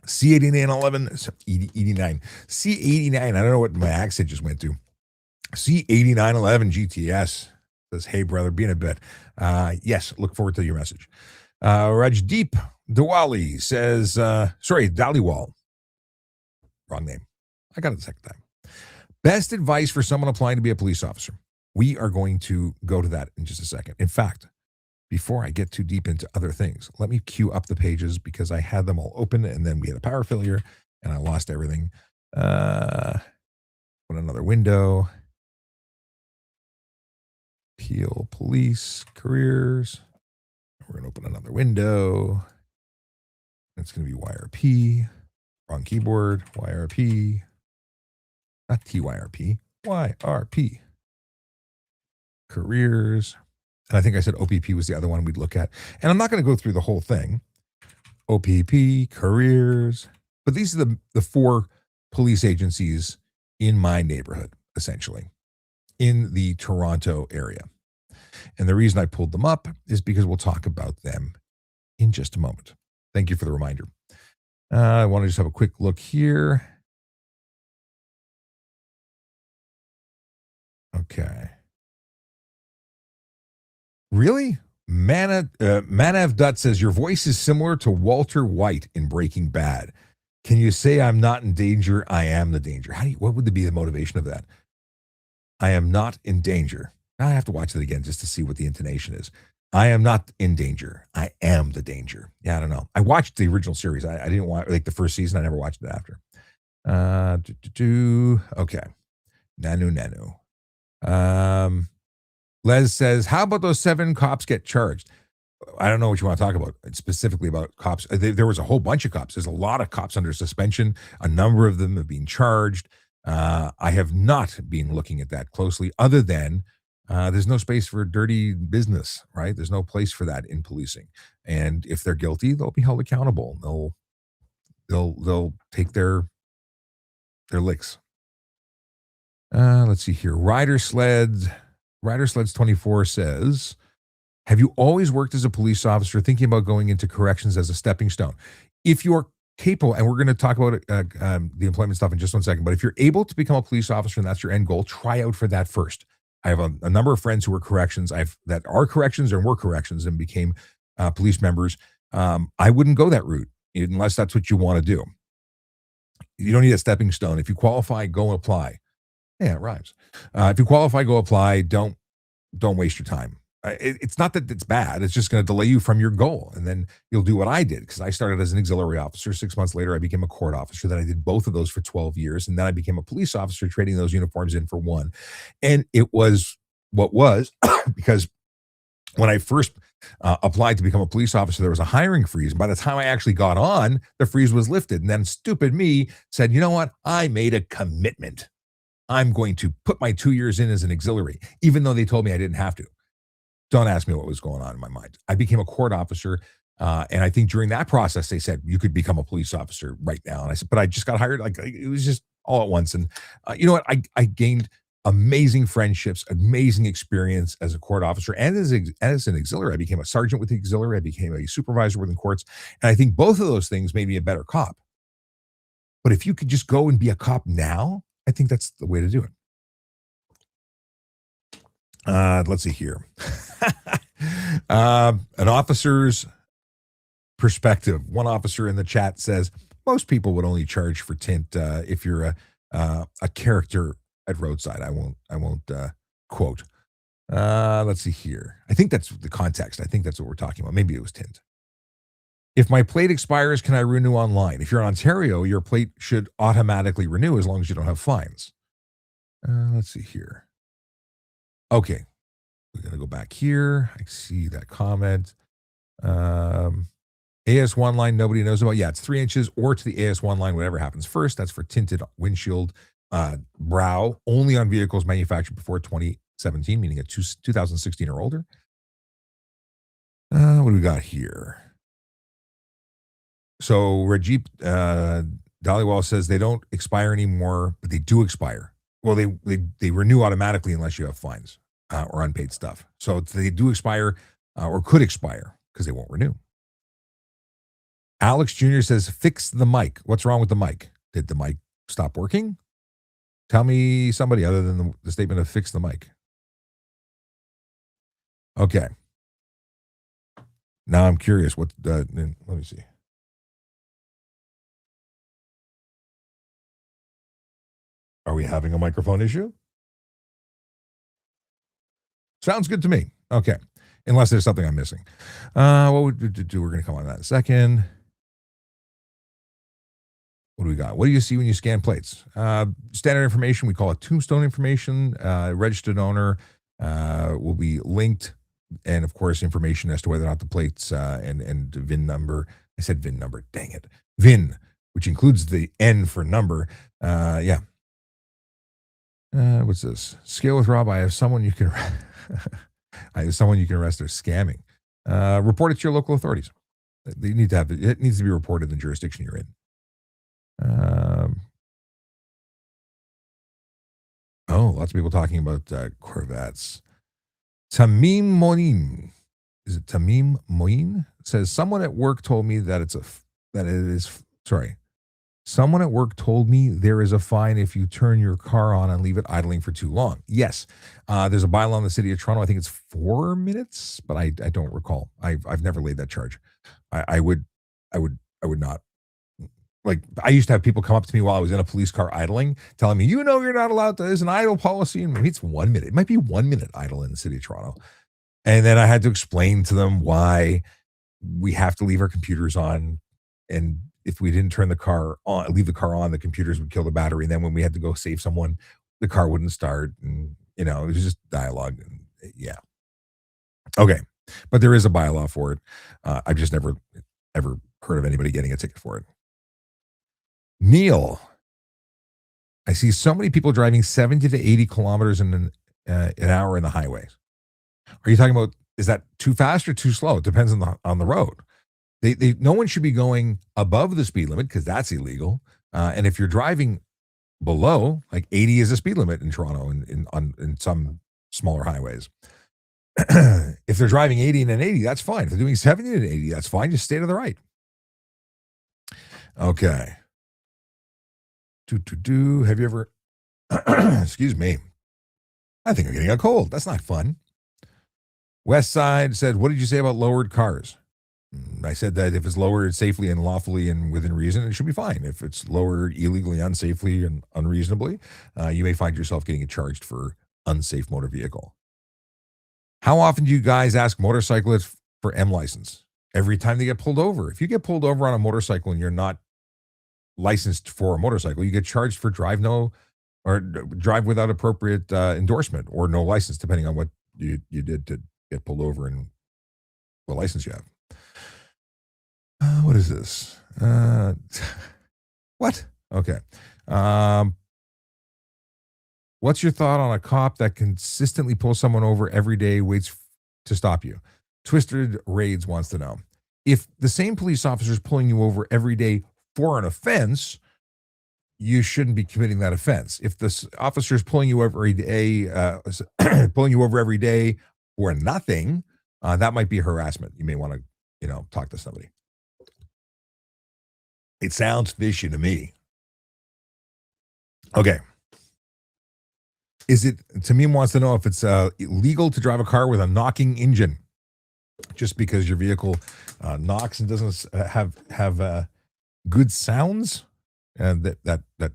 C8911, 89. C89, I don't know what my accent just went to. C8911 GTS says, hey, brother, be in a bit. Yes, look forward to your message. Rajdeep Diwali says, sorry, Daliwal. Wrong name. I got it the second time. Best advice for someone applying to be a police officer. We are going to go to that in just a second. In fact, before I get too deep into other things, let me queue up the pages, because I had them all open and then we had a power failure and I lost everything. Open another window. Peel police careers. We're going to open another window. It's going to be YRP. Wrong keyboard. YRP. Not TYRP. YRP. Careers. And I think I said OPP was the other one we'd look at. And I'm not going to go through the whole thing. OPP, careers. But these are the four police agencies in my neighborhood, essentially, in the Toronto area. And the reason I pulled them up is because we'll talk about them in just a moment. Thank you for the reminder. I want to just have a quick look here. Okay. Really? Manav Dutt says, your voice is similar to Walter White in Breaking Bad. Can you say I'm not in danger? I am the danger. What would be the motivation of that? I am not in danger. Now I have to watch it again just to see what the intonation is. I am not in danger. I am the danger. Yeah, I don't know. I watched the original series. I didn't watch like the first season. I never watched it after. Okay. Nanu. Les says, how about those 7 cops get charged? I don't know what you want to talk about, specifically about cops. There was a whole bunch of cops. There's a lot of cops under suspension. A number of them have been charged. I have not been looking at that closely, other than there's no space for dirty business, right? There's no place for that in policing. And if they're guilty, they'll be held accountable. They'll take their licks. Let's see here. Rider Sleds 24 says, have you always worked as a police officer, thinking about going into corrections as a stepping stone? If you're capable, and we're going to talk about the employment stuff in just 1 second. But if you're able to become a police officer and that's your end goal, try out for that first. I have a number of friends who were corrections. I've that are corrections and were corrections and became police members. I wouldn't go that route unless that's what you want to do. You don't need a stepping stone. If you qualify, go apply. Yeah, it rhymes. If you qualify, go apply. Don't waste your time. It's not that it's bad. It's just going to delay you from your goal. And then you'll do what I did because I started as an auxiliary officer. 6 months later, I became a court officer. Then I did both of those for 12 years. And then I became a police officer, trading those uniforms in for one. And it was what was because when I first applied to become a police officer, there was a hiring freeze. And by the time I actually got on, the freeze was lifted. And then stupid me said, you know what? I made a commitment. I'm going to put my 2 years in as an auxiliary, even though they told me I didn't have to. Don't ask me what was going on in my mind. I became a court officer. And I think during that process, they said, you could become a police officer right now. And I said, but I just got hired. Like it was just all at once. And you know what? I gained amazing friendships, amazing experience as a court officer and as an auxiliary. I became a sergeant with the auxiliary. I became a supervisor within courts. And I think both of those things made me a better cop. But if you could just go and be a cop now, I think that's the way to do it. Let's see here. An officer's perspective. One officer in the chat says most people would only charge for tint if you're a character at roadside. I won't quote. Let's see here. I think that's the context. I think that's what we're talking about. Maybe it was tint. If my plate expires, can I renew online? If you're in Ontario, your plate should automatically renew as long as you don't have fines. Let's see here. Okay. We're going to go back here. I see that comment. AS1 line, nobody knows about. Yeah, it's 3 inches or to the AS1 line, whatever happens first. That's for tinted windshield brow, only on vehicles manufactured before 2017, meaning a 2016 or older. What do we got here? So Rajip Dhaliwal says they don't expire anymore, but they do expire. Well, they renew automatically unless you have fines or unpaid stuff. So they do expire or could expire because they won't renew. Alex Jr. says, fix the mic. What's wrong with the mic? Did the mic stop working? Tell me somebody other than the statement of fix the mic. Okay. Now I'm curious what, let me see. Are we having a microphone issue? Sounds good to me. Okay. Unless there's something I'm missing. What would we do? We're going to come on to that in a second. What do we got? What do you see when you scan plates? Standard information. We call it tombstone information. Registered owner will be linked. And of course, information as to whether or not the plates and VIN number. I said VIN number. Dang it. VIN, which includes the N for number. Yeah. What's this? Scale with Rob. I have someone you can. I have someone you can arrest. They're scamming. Report it to your local authorities. You need to have it. It needs to be reported in the jurisdiction you're in. Lots of people talking about Corvettes. Tamim Moin. Is it Tamim Moin? Says someone at work told me that someone at work told me there is a fine if you turn your car on and leave it idling for too long. Yes. There's a bylaw in the city of Toronto. I think it's 4 minutes, but I don't recall. I've never laid that charge. I would not. Like, I used to have people come up to me while I was in a police car idling, telling me, you're not allowed to, there's an idle policy. And maybe it's 1 minute. It might be 1 minute idle in the city of Toronto. And then I had to explain to them why we have to leave our computers on. And if we didn't turn the car on, leave the car on, the computers would kill the battery. And then when we had to go save someone, the car wouldn't start. And, it was just dialogue. And, yeah. Okay. But there is a bylaw for it. I've just never, ever heard of anybody getting a ticket for it. Neil, I see so many people driving 70 to 80 kilometers an hour in the highways. Are you talking about, is that too fast or too slow? It depends on the road. No one should be going above the speed limit because that's illegal. And if you're driving below, like 80 is the speed limit in Toronto in some smaller highways. If they're driving 80 and an 80, that's fine. If they're doing 70 and 80, that's fine. Just stay to the right. Okay. Have you ever, excuse me, I think I'm getting a cold. That's not fun. West Side said, what did you say about lowered cars? I said that if it's lowered safely and lawfully and within reason, it should be fine. If it's lowered illegally, unsafely, and unreasonably, you may find yourself getting charged for unsafe motor vehicle. How often do you guys ask motorcyclists for M license? Every time they get pulled over. If you get pulled over on a motorcycle and you're not licensed for a motorcycle, you get charged for drive without appropriate endorsement or no license, depending on what you did to get pulled over and what license you have. What is this? What? Okay. What's your thought on a cop that consistently pulls someone over every day, waits to stop you? Twisted Raids wants to know. If the same police officer is pulling you over every day for an offense, you shouldn't be committing that offense. If the officer is pulling you over every day, every day for nothing, that might be harassment. You may want to, talk to somebody. It sounds fishy to me. Okay. Tamim wants to know if it's illegal to drive a car with a knocking engine, just because your vehicle knocks and doesn't have good sounds, and that I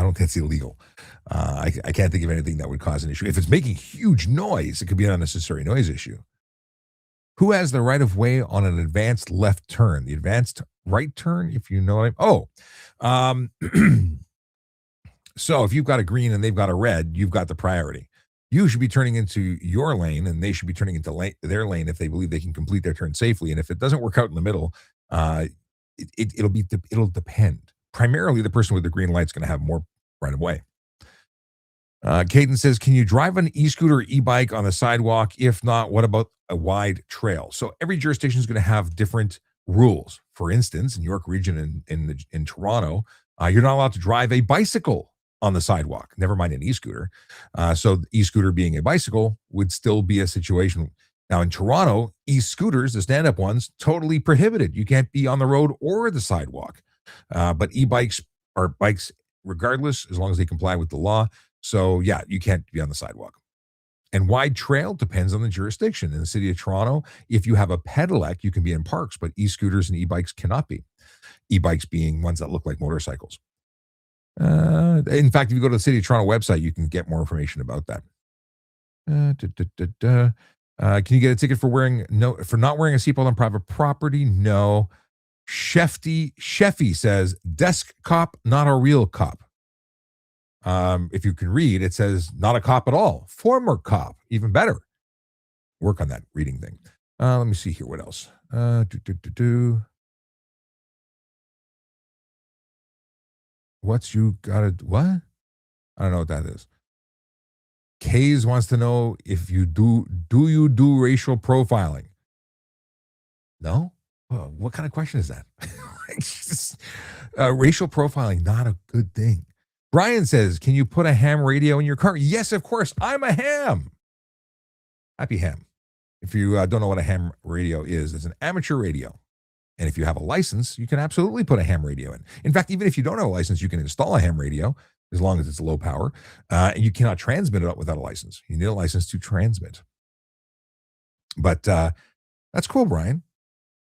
don't think it's illegal. I can't think of anything that would cause an issue. If it's making huge noise, it could be an unnecessary noise issue. Who has the right of way on an advanced left turn? The advanced right turn, if you know what So if you've got a green and they've got a red, you've got the priority. You should be turning into your lane, and they should be turning into their lane if they believe they can complete their turn safely. And if it doesn't work out in the middle, it'll depend. Primarily, the person with the green light's going to have more right of way. Caden says, can you drive an e-scooter or e-bike on the sidewalk? If not, what about a wide trail? So every jurisdiction is going to have different rules. For instance, in York Region in Toronto, you're not allowed to drive a bicycle on the sidewalk, never mind an e-scooter. So the e-scooter being a bicycle would still be a situation. Now in Toronto, e-scooters, the stand-up ones, totally prohibited. You can't be on the road or the sidewalk. But e-bikes are bikes regardless, as long as they comply with the law. So yeah, you can't be on the sidewalk. And wide trail depends on the jurisdiction. In the city of Toronto, if you have a pedelec, you can be in parks, but e-scooters and e-bikes cannot be. E-bikes being ones that look like motorcycles. In fact, if you go to the City of Toronto website, you can get more information about that. Can you get a ticket for not wearing a seatbelt on private property? No. Sheffy says, desk cop, not a real cop. If you can read, it says not a cop at all. Former cop, even better. Work on that reading thing. Let me see here. What else? What? I don't know what that is. Kays wants to know if you do you do racial profiling? No? Well, what kind of question is that? Racial profiling, not a good thing. Brian says, can you put a ham radio in your car? Yes, of course. I'm a ham. Happy ham. If you don't know what a ham radio is, it's an amateur radio. And if you have a license, you can absolutely put a ham radio in. In fact, even if you don't have a license, you can install a ham radio as long as it's low power. And you cannot transmit it without a license. You need a license to transmit. But that's cool, Brian.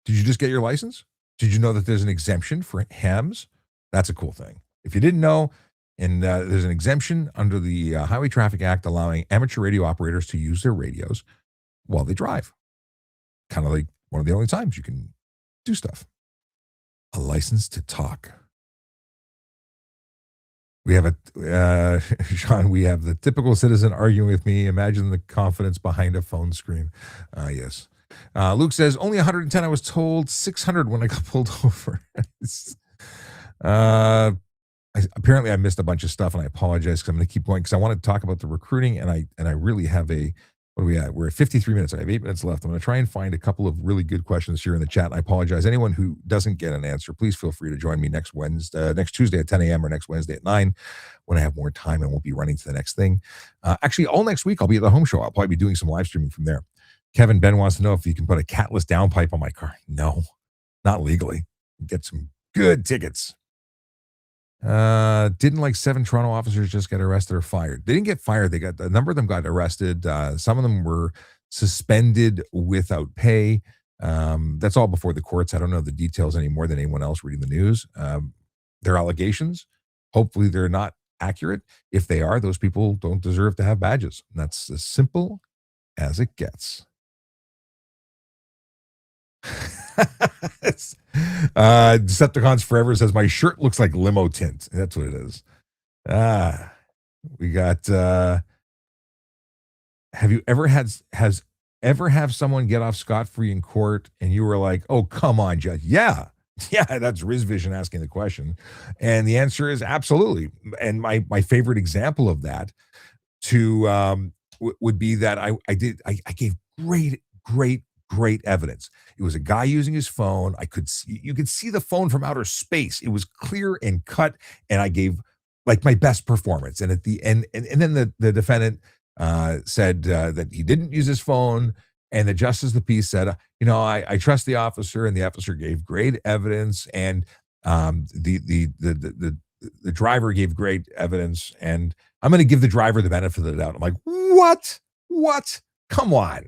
Did you just get your license? Did you know that there's an exemption for hams? That's a cool thing. If you didn't know, and there's an exemption under the Highway Traffic Act allowing amateur radio operators to use their radios while they drive. Kind of like one of the only times you can do stuff. A license to talk. We have Sean, we have the typical citizen arguing with me. Imagine the confidence behind a phone screen. Yes. Luke says, only 110. I was told 600 when I got pulled over. Apparently I missed a bunch of stuff, and I apologize because I'm going to keep going because I want to talk about the recruiting, and I really have what are we at? We're at 53 minutes. I have 8 minutes left. I'm going to try and find a couple of really good questions here in the chat. I apologize. Anyone who doesn't get an answer, please feel free to join me next Tuesday at 10 a.m. or next Wednesday at 9 when I have more time and won't be running to the next thing. Actually, all next week I'll be at the home show. I'll probably be doing some live streaming from there. Kevin Ben wants to know if you can put a catless downpipe on my car. No, not legally. Get some good tickets. Didn't like 7 Toronto officers just get arrested or fired? They didn't get fired. They got a number of them got arrested. Some of them were suspended without pay. That's all before the courts. I don't know the details any more than anyone else reading the news. They're allegations. Hopefully, they're not accurate. If they are, those people don't deserve to have badges. And that's as simple as it gets. Decepticons Forever says my shirt looks like limo tint. That's what it is. We got have you ever had has ever have someone get off scot-free in court and you were like, "Oh, come on, judge." Yeah. Yeah, that's Riz Vision asking the question. And the answer is absolutely. And my favorite example of that to would be that I gave great evidence. It was a guy using his phone. You could see the phone from outer space. It was clear and cut, and I gave like my best performance. And at the end, and then the defendant said that he didn't use his phone, and the justice of the peace said, I trust the officer, and the officer gave great evidence, and the driver gave great evidence, and I'm going to give the driver the benefit of the doubt. I'm like, what? What? Come on.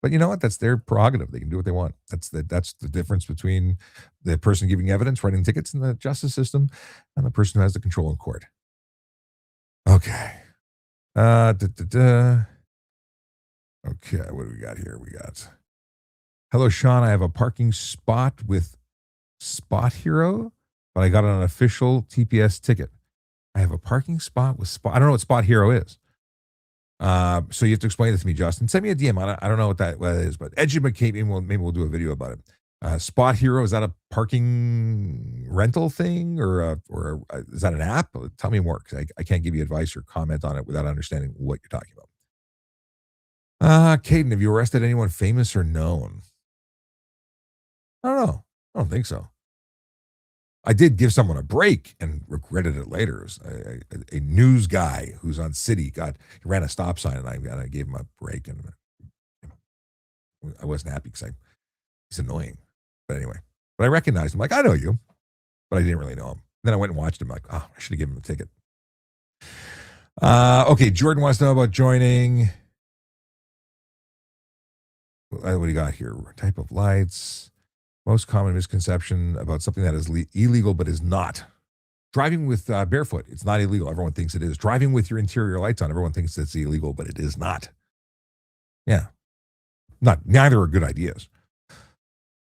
But you know what? That's their prerogative. They can do what they want. That's the difference between the person giving evidence, writing tickets in the justice system, and the person who has the control in court. Okay. Okay, what do we got here? We got hello, Sean. I have a parking spot with Spot Hero, but I got an official TPS ticket. I have a parking spot with Spot. I don't know what Spot Hero is. So you have to explain it to me, Justin. Send me a DM. I don't know what that is, but educate me. Maybe we'll do a video about it. Spot Hero, is that a parking rental thing or is that an app? Tell me more because I can't give you advice or comment on it without understanding what you're talking about. Caden, have you arrested anyone famous or known? I don't know. I don't think so. I did give someone a break and regretted it later. It was a news guy who's on City he ran a stop sign and I gave him a break and I wasn't happy because he's annoying. But anyway, I recognized him like I know you, but I didn't really know him. Then I went and watched him like, oh, I should have given him a ticket. Okay, Jordan wants to know about joining. What do you got here? Type of lights. Most common misconception about something that is illegal but is not. Driving with barefoot, it's not illegal. Everyone thinks it is. Driving with your interior lights on, everyone thinks it's illegal, but it is not. Yeah. Neither are good ideas.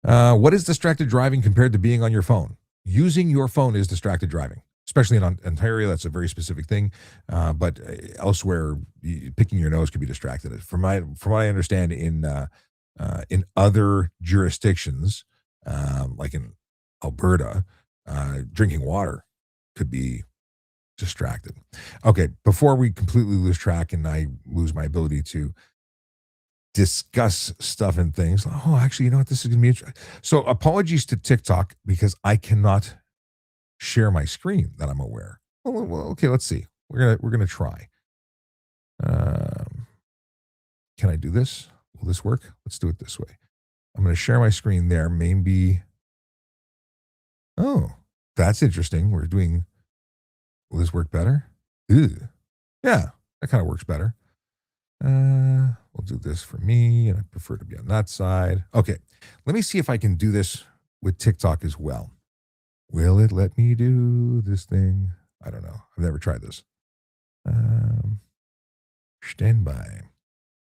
What is distracted driving compared to being on your phone? Using your phone is distracted driving, especially in Ontario. That's a very specific thing. But elsewhere, picking your nose could be distracted. From what I understand, in other jurisdictions, like in Alberta, drinking water could be distracted. Okay, before we completely lose track and I lose my ability to discuss stuff and things. Oh, actually, you know what? This is going to be interesting. So apologies to TikTok because I cannot share my screen that I'm aware. Well, okay, let's see. We're gonna try. Can I do this? Will this work? Let's do it this way. I'm going to share my screen there. Maybe. Oh, that's interesting. Will this work better? Ew. Yeah, that kind of works better. We'll do this for me, and I prefer to be on that side. Okay, let me see if I can do this with TikTok as well. Will it let me do this thing? I don't know. I've never tried this. Stand by.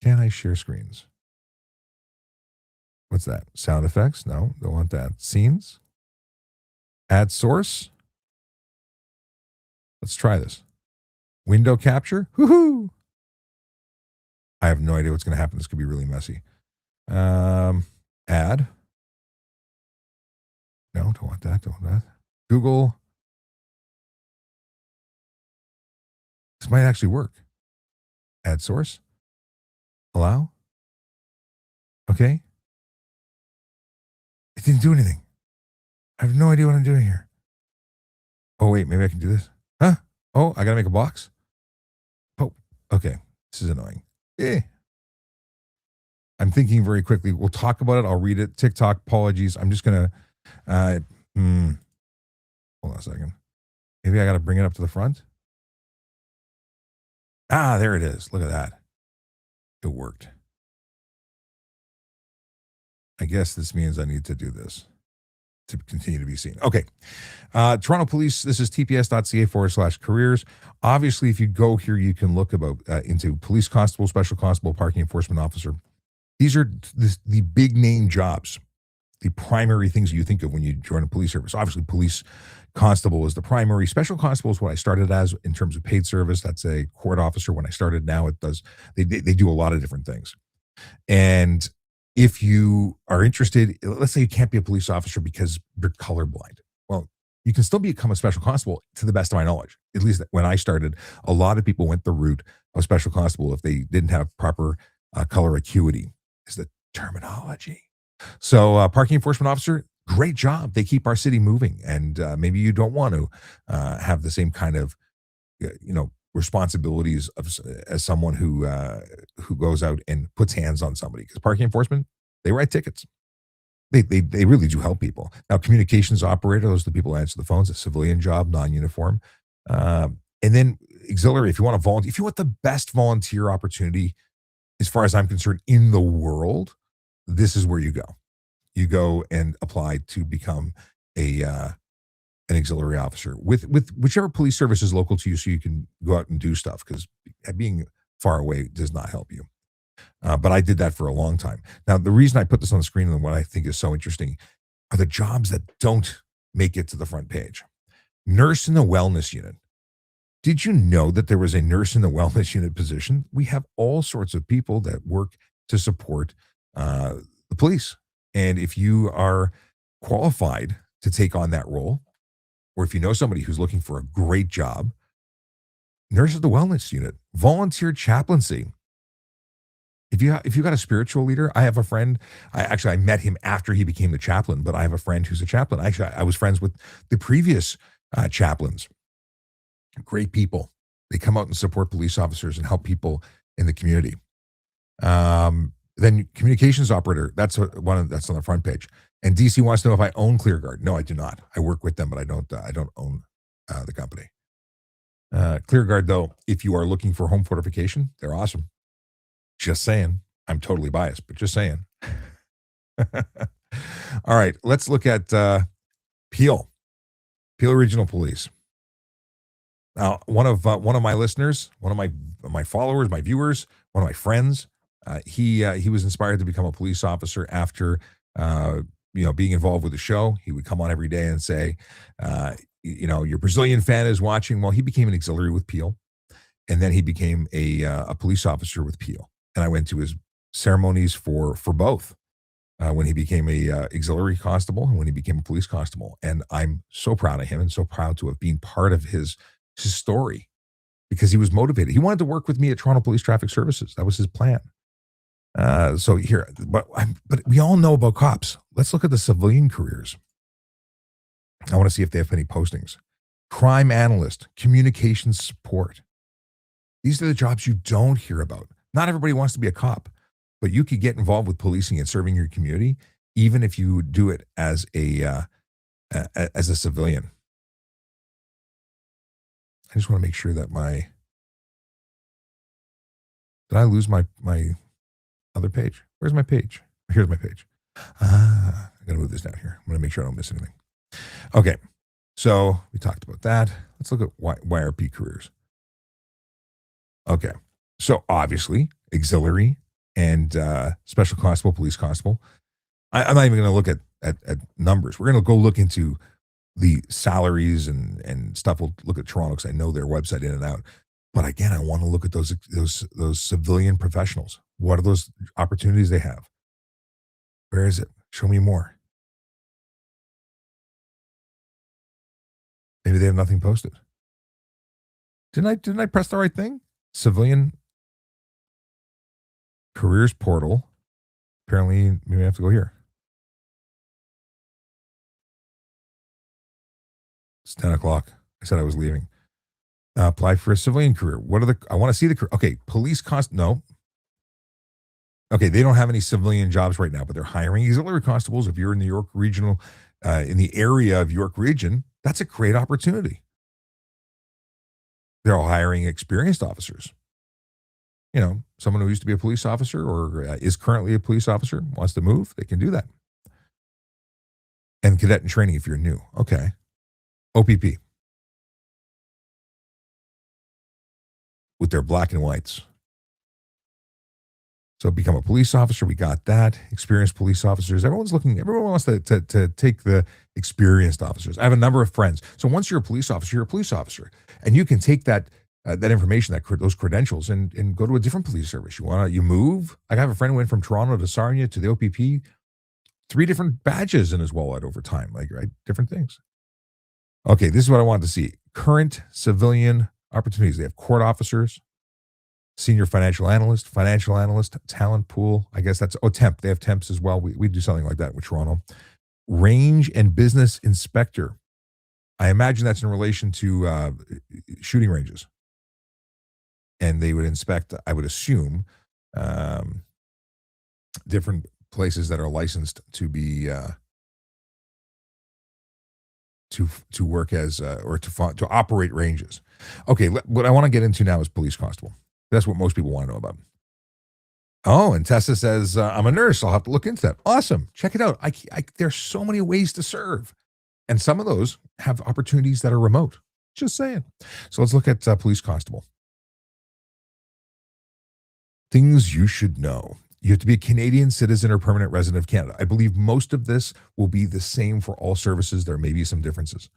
Can I share screens? What's that? Sound effects? No, don't want that. Scenes? Add source? Let's try this. Window capture? Woohoo! I have no idea what's going to happen. This could be really messy. Add. No, don't want that. Don't want that. Google. This might actually work. Add source. Allow. Okay. It didn't do anything. I have no idea what I'm doing here. Oh, wait, maybe I can do this. Huh? Oh, I got to make a box? Oh, okay. This is annoying. I'm thinking very quickly. We'll talk about it. I'll read it. TikTok, apologies. I'm just going to, hold on a second. Maybe I got to bring it up to the front. Ah, there it is. Look at that. It worked. I guess this means I need to do this to continue to be seen. Okay. Toronto Police, this is tps.ca/careers. Obviously, if you go here, you can look about into police constable, special constable, parking enforcement officer. These are the big name jobs, the primary things you think of when you join a police service. Obviously, police constable is the primary. Special constable is what I started as in terms of paid service. That's a court officer. When I started, now it does. They do a lot of different things. And if you are interested, let's say you can't be a police officer because you're colorblind. Well, you can still become a special constable to the best of my knowledge. At least when I started, a lot of people went the route of special constable if they didn't have proper color acuity, is the terminology. So, parking enforcement officer, great job. They keep our city moving. And maybe you don't want to have the same kind of responsibilities as someone who goes out and puts hands on somebody, because parking enforcement, they write tickets. They really do help people. Now, communications operator, those are the people who answer the phones, a civilian job, non-uniform. And then auxiliary, if you want to volunteer, if you want the best volunteer opportunity, as far as I'm concerned, in the world, this is where you go. You go and apply to become a an auxiliary officer with whichever police service is local to you, so you can go out and do stuff, because being far away does not help you. But I did that for a long time. Now, the reason I put this on the screen and what I think is so interesting are the jobs that don't make it to the front page. Nurse in the wellness unit. Did you know that there was a nurse in the wellness unit position? We have all sorts of people that work to support the police. And if you are qualified to take on that role, or if you know somebody who's looking for a great job, nurse at the wellness unit, volunteer chaplaincy. If you got a spiritual leader, I have a friend. I met him after he became the chaplain, but I have a friend who's a chaplain. Actually, I was friends with the previous chaplains. Great people. They come out and support police officers and help people in the community. Then communications operator. That's that's on the front page. And DC wants to know if I own ClearGuard. No, I do not. I work with them, but I don't. I don't own the company. ClearGuard, though, if you are looking for home fortification, they're awesome. Just saying. I'm totally biased, but just saying. All right, let's look at Peel Regional Police. Now, one of my listeners, one of my followers, my viewers, one of my friends, he was inspired to become a police officer after being involved with the show. He would come on every day and say, your Brazilian fan is watching. Well, he became an auxiliary with Peel, and then he became a police officer with Peel. And I went to his ceremonies for both. When he became a auxiliary constable and when he became a police constable. And I'm so proud of him and so proud to have been part of his story, because he was motivated. He wanted to work with me at Toronto Police Traffic Services. That was his plan. But we all know about cops. Let's look at the civilian careers. I want to see if they have any postings. Crime analyst, communications support. These are the jobs you don't hear about. Not everybody wants to be a cop, but you could get involved with policing and serving your community, even if you do it as a civilian. I just want to make sure that did I lose my other page? Where's my page? Here's my page. I gotta move this down here. I'm gonna make sure I don't miss anything. Okay, so we talked about that. Let's look at YRP careers. Okay, so obviously auxiliary and special constable, police constable. I'm not even going to look at numbers. We're going to go look into the salaries and stuff. We'll look at Toronto because I know their website in and out. But again, I want to look at those civilian professionals. What are those opportunities they have? Where is it? Show me more. Maybe they have nothing posted. Didn't I press the right thing? Civilian careers portal. Apparently, maybe I have to go here. It's 10 o'clock. I said I was leaving. Apply for a civilian career. I want to see the career. Okay, police no. Okay, they don't have any civilian jobs right now, but they're hiring auxiliary constables. If you're in the York regional, in the area of York region, that's a great opportunity. They're all hiring experienced officers. Someone who used to be a police officer or is currently a police officer wants to move, they can do that. And cadet in training if you're new. Okay. OPP with their black and whites. So become a police officer. We got that. Experienced police officers. Everyone wants to take the experienced officers. I have a number of friends. So once you're a police officer, you're a police officer. And you can take that information, those credentials, and go to a different police service. You move. I have a friend who went from Toronto to Sarnia to the OPP, 3 different badges in his wallet over time, right? Different things. Okay, this is what I wanted to see. Current civilian opportunities. They have court officers, senior financial analyst, talent pool. I guess that's, temp. They have temps as well. We do something like that with Toronto. Range and business inspector. I imagine that's in relation to shooting ranges. And they would inspect, I would assume, different places that are licensed to be to work as or to operate ranges. Okay, what I want to get into now is police constable. That's what most people want to know about. Oh, and Tessa says, I'm a nurse. I'll have to look into that. Awesome. Check it out. There's so many ways to serve. And some of those have opportunities that are remote. Just saying. So let's look at police constable. Things you should know. You have to be a Canadian citizen or permanent resident of Canada. I believe most of this will be the same for all services. There may be some differences.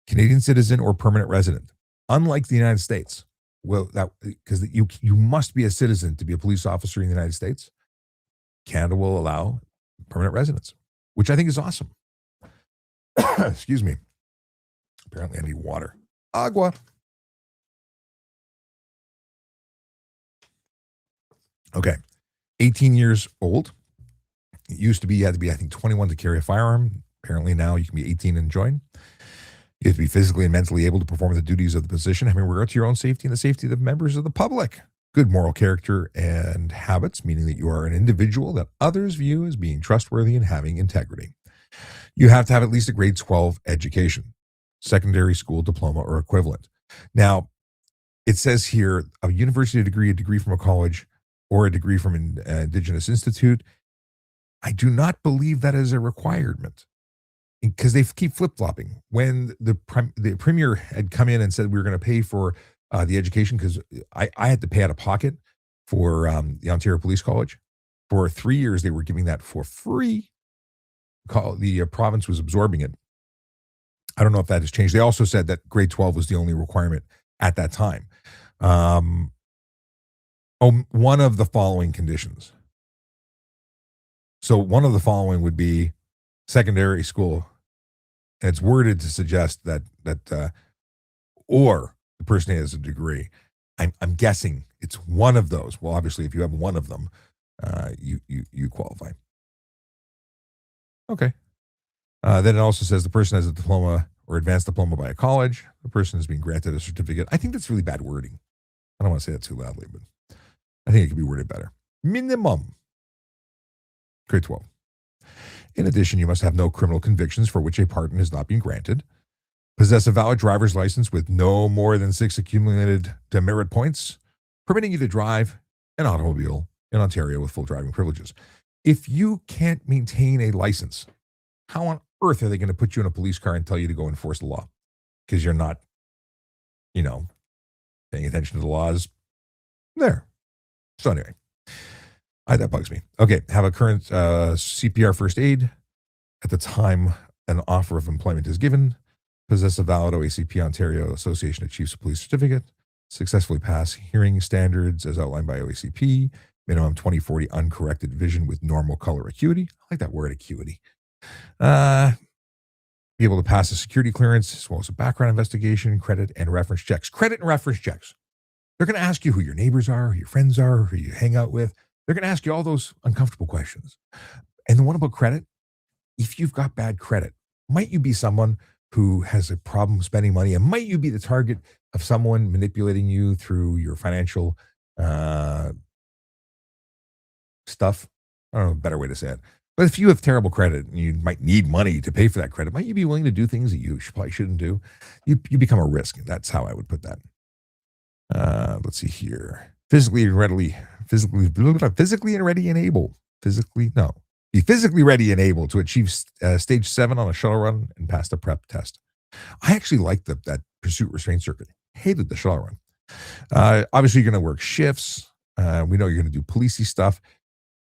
Canadian citizen or permanent resident. Unlike the United States, because you must be a citizen to be a police officer in the United States. Canada will allow permanent residents, which I think is awesome. Excuse me. Apparently I need water. Agua. Okay. 18 years old. It used to be you had to be, I think, 21 to carry a firearm. Apparently now you can be 18 and join. You have to be physically and mentally able to perform the duties of the position, having regard to your own safety and the safety of the members of the public. Good moral character and habits, meaning that you are an individual that others view as being trustworthy and having integrity. You have to have at least a grade 12 education, secondary school diploma or equivalent. Now, it says here a university degree, a degree from a college, or a degree from an Indigenous Institute. I do not believe that is a requirement because they keep flip-flopping. When the premier had come in and said we were going to pay for the education, because I had to pay out of pocket for the Ontario Police College. For 3 years, they were giving that for free. The province was absorbing it. I don't know if that has changed. They also said that grade 12 was the only requirement at that time. One of the following conditions. So one of the following would be secondary school. And it's worded to suggest that or the person has a degree. I'm guessing it's one of those. Well, obviously, if you have one of them, you qualify. Okay. Then it also says the person has a diploma or advanced diploma by a college. The person is being granted a certificate. I think that's really bad wording. I don't want to say that too loudly, but I think it could be worded better. Minimum. Grade 12. In addition, you must have no criminal convictions for which a pardon has not been granted. Possess a valid driver's license with no more than 6 accumulated demerit points, permitting you to drive an automobile in Ontario with full driving privileges. If you can't maintain a license, how on earth are they going to put you in a police car and tell you to go enforce the law? Because you're not, paying attention to the laws there. So anyway, that bugs me. Okay, have a current CPR first aid at the time an offer of employment is given. Possess a valid OACP Ontario Association of Chiefs of Police certificate. Successfully pass hearing standards as outlined by OACP. Minimum 20/40 uncorrected vision with normal color acuity. I like that word, acuity. Be able to pass a security clearance as well as a background investigation, credit and reference checks. Credit and reference checks. They're going to ask you who your neighbors are, who your friends are, who you hang out with. They're going to ask you all those uncomfortable questions. And the one about credit, if you've got bad credit, might you be someone who has a problem spending money? And might you be the target of someone manipulating you through your financial stuff? I don't know a better way to say it. But if you have terrible credit and you might need money to pay for that credit, might you be willing to do things that you probably shouldn't do? You become a risk. That's how I would put that. Let's see here. Physically and ready and able. Physically, no. Be physically ready and able to achieve stage 7 on a shuttle run and pass the prep test. I actually liked that pursuit restraint circuit. Hated the shuttle run. Obviously, you're going to work shifts. We know you're going to do policey stuff.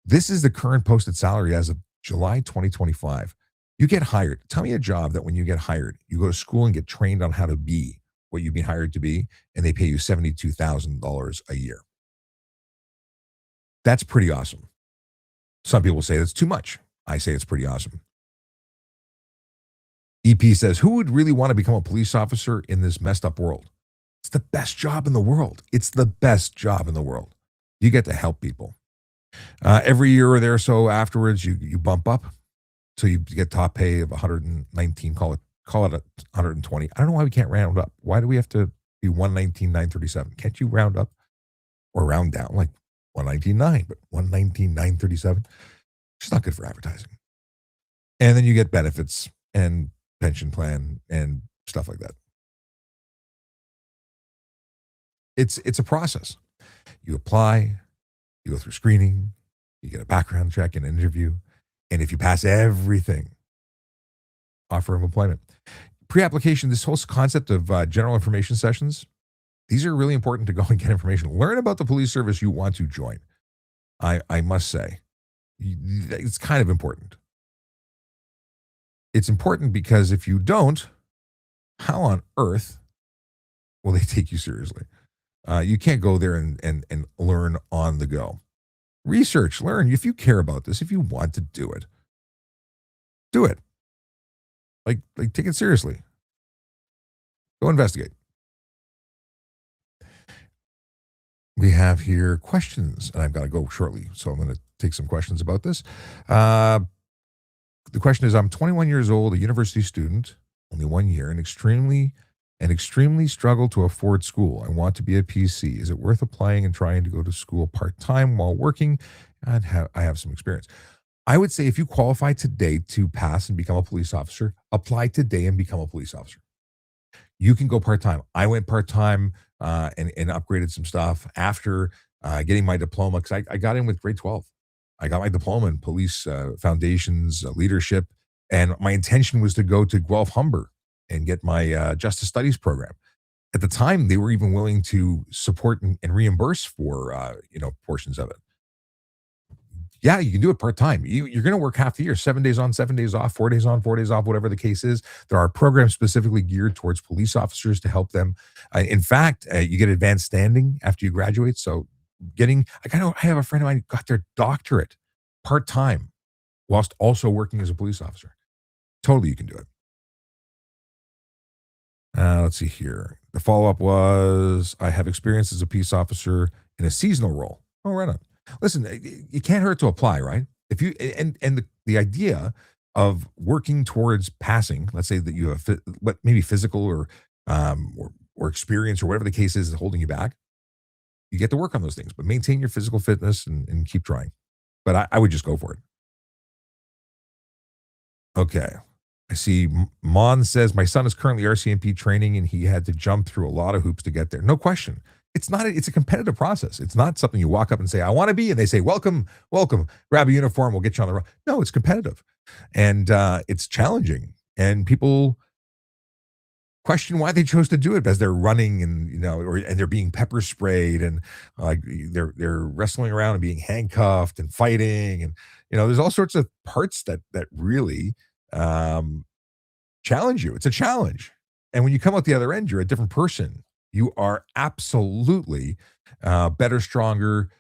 This is the current posted salary as of July 2025. You get hired. Tell me a job that when you get hired, you go to school and get trained on how to be what you've been hired to be, and they pay you $72,000 a year. That's pretty awesome. Some people say that's too much. I say it's pretty awesome. EP says, who would really want to become a police officer in this messed up world? It's the best job in the world. It's the best job in the world. You get to help people. Every year or there or so afterwards, you bump up. So you get top pay of 119, call it 120. I don't know why we can't round up. Why do we have to be 119,937? Can't you round up or round down like 119,9, but 119,937? It's not good for advertising. And then you get benefits and pension plan and stuff like that. It's a process. You apply, you go through screening, you get a background check and interview, and if you pass everything, offer of employment. Pre-application, this whole concept of general information sessions, these are really important to go and get information. Learn about the police service you want to join. I must say, it's kind of important. It's important because if you don't, how on earth will they take you seriously? You can't go there and learn on the go. Research, learn. If you care about this, if you want to do it, do it. Like take it seriously. Go investigate. We have here questions, and I've got to go shortly, so I'm going to take some questions about this. The question is, I'm 21 years old, a university student, only 1 year, and extremely struggle to afford school. I want to be a PC. Is it worth applying and trying to go to school part-time while working? I have some experience. I would say if you qualify today to pass and become a police officer, apply today and become a police officer. You can go part-time. I went part-time and upgraded some stuff after getting my diploma because I got in with grade 12. I got my diploma in police foundations, leadership, and my intention was to go to Guelph Humber and get my justice studies program. At the time, they were even willing to support and reimburse for portions of it. Yeah, you can do it part time. You're going to work half the year, 7 days on, 7 days off, 4 days on, 4 days off, whatever the case is. There are programs specifically geared towards police officers to help them. In fact, you get advanced standing after you graduate. So, I have a friend of mine who got their doctorate part time whilst also working as a police officer. Totally, you can do it. Let's see here. The follow up was I have experience as a peace officer in a seasonal role. Oh, right on. Listen, it can't hurt to apply, right? If you and the idea of working towards passing, let's say that you have what maybe physical or experience or whatever the case is holding you back, you get to work on those things, but maintain your physical fitness and keep trying. But I would just go for it. Okay. I see Mon says my son is currently RCMP training and he had to jump through a lot of hoops to get there. No question. It's a competitive process. It's not something you walk up and say, I want to be, and they say, welcome, welcome, grab a uniform, we'll get you on the road. No, it's competitive. And it's challenging. And people question why they chose to do it as they're running and they're being pepper sprayed and like they're wrestling around and being handcuffed and fighting. And there's all sorts of parts that really challenge you. It's a challenge. And when you come out the other end, you're a different person. You are absolutely better, stronger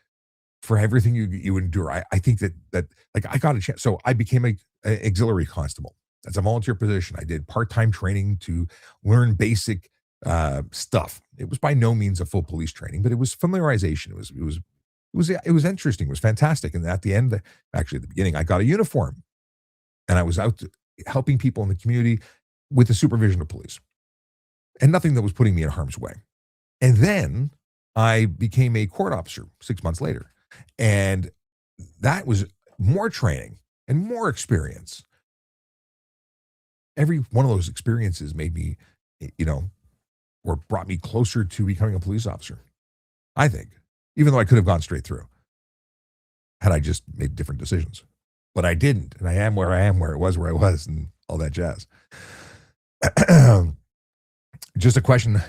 for everything you endure. I think that like I got a chance. So I became a auxiliary constable. That's a volunteer position. I did part-time training to learn basic stuff. It was by no means a full police training, but it was familiarization. It was interesting. It was fantastic. And at the end, actually at the beginning, I got a uniform and I was out helping people in the community with the supervision of police and nothing that was putting me in harm's way. And then I became a court officer 6 months later. And that was more training and more experience. Every one of those experiences made me, or brought me closer to becoming a police officer. I think, even though I could have gone straight through had I just made different decisions. But I didn't, and I am where I am, where I was, and all that jazz. Just a question: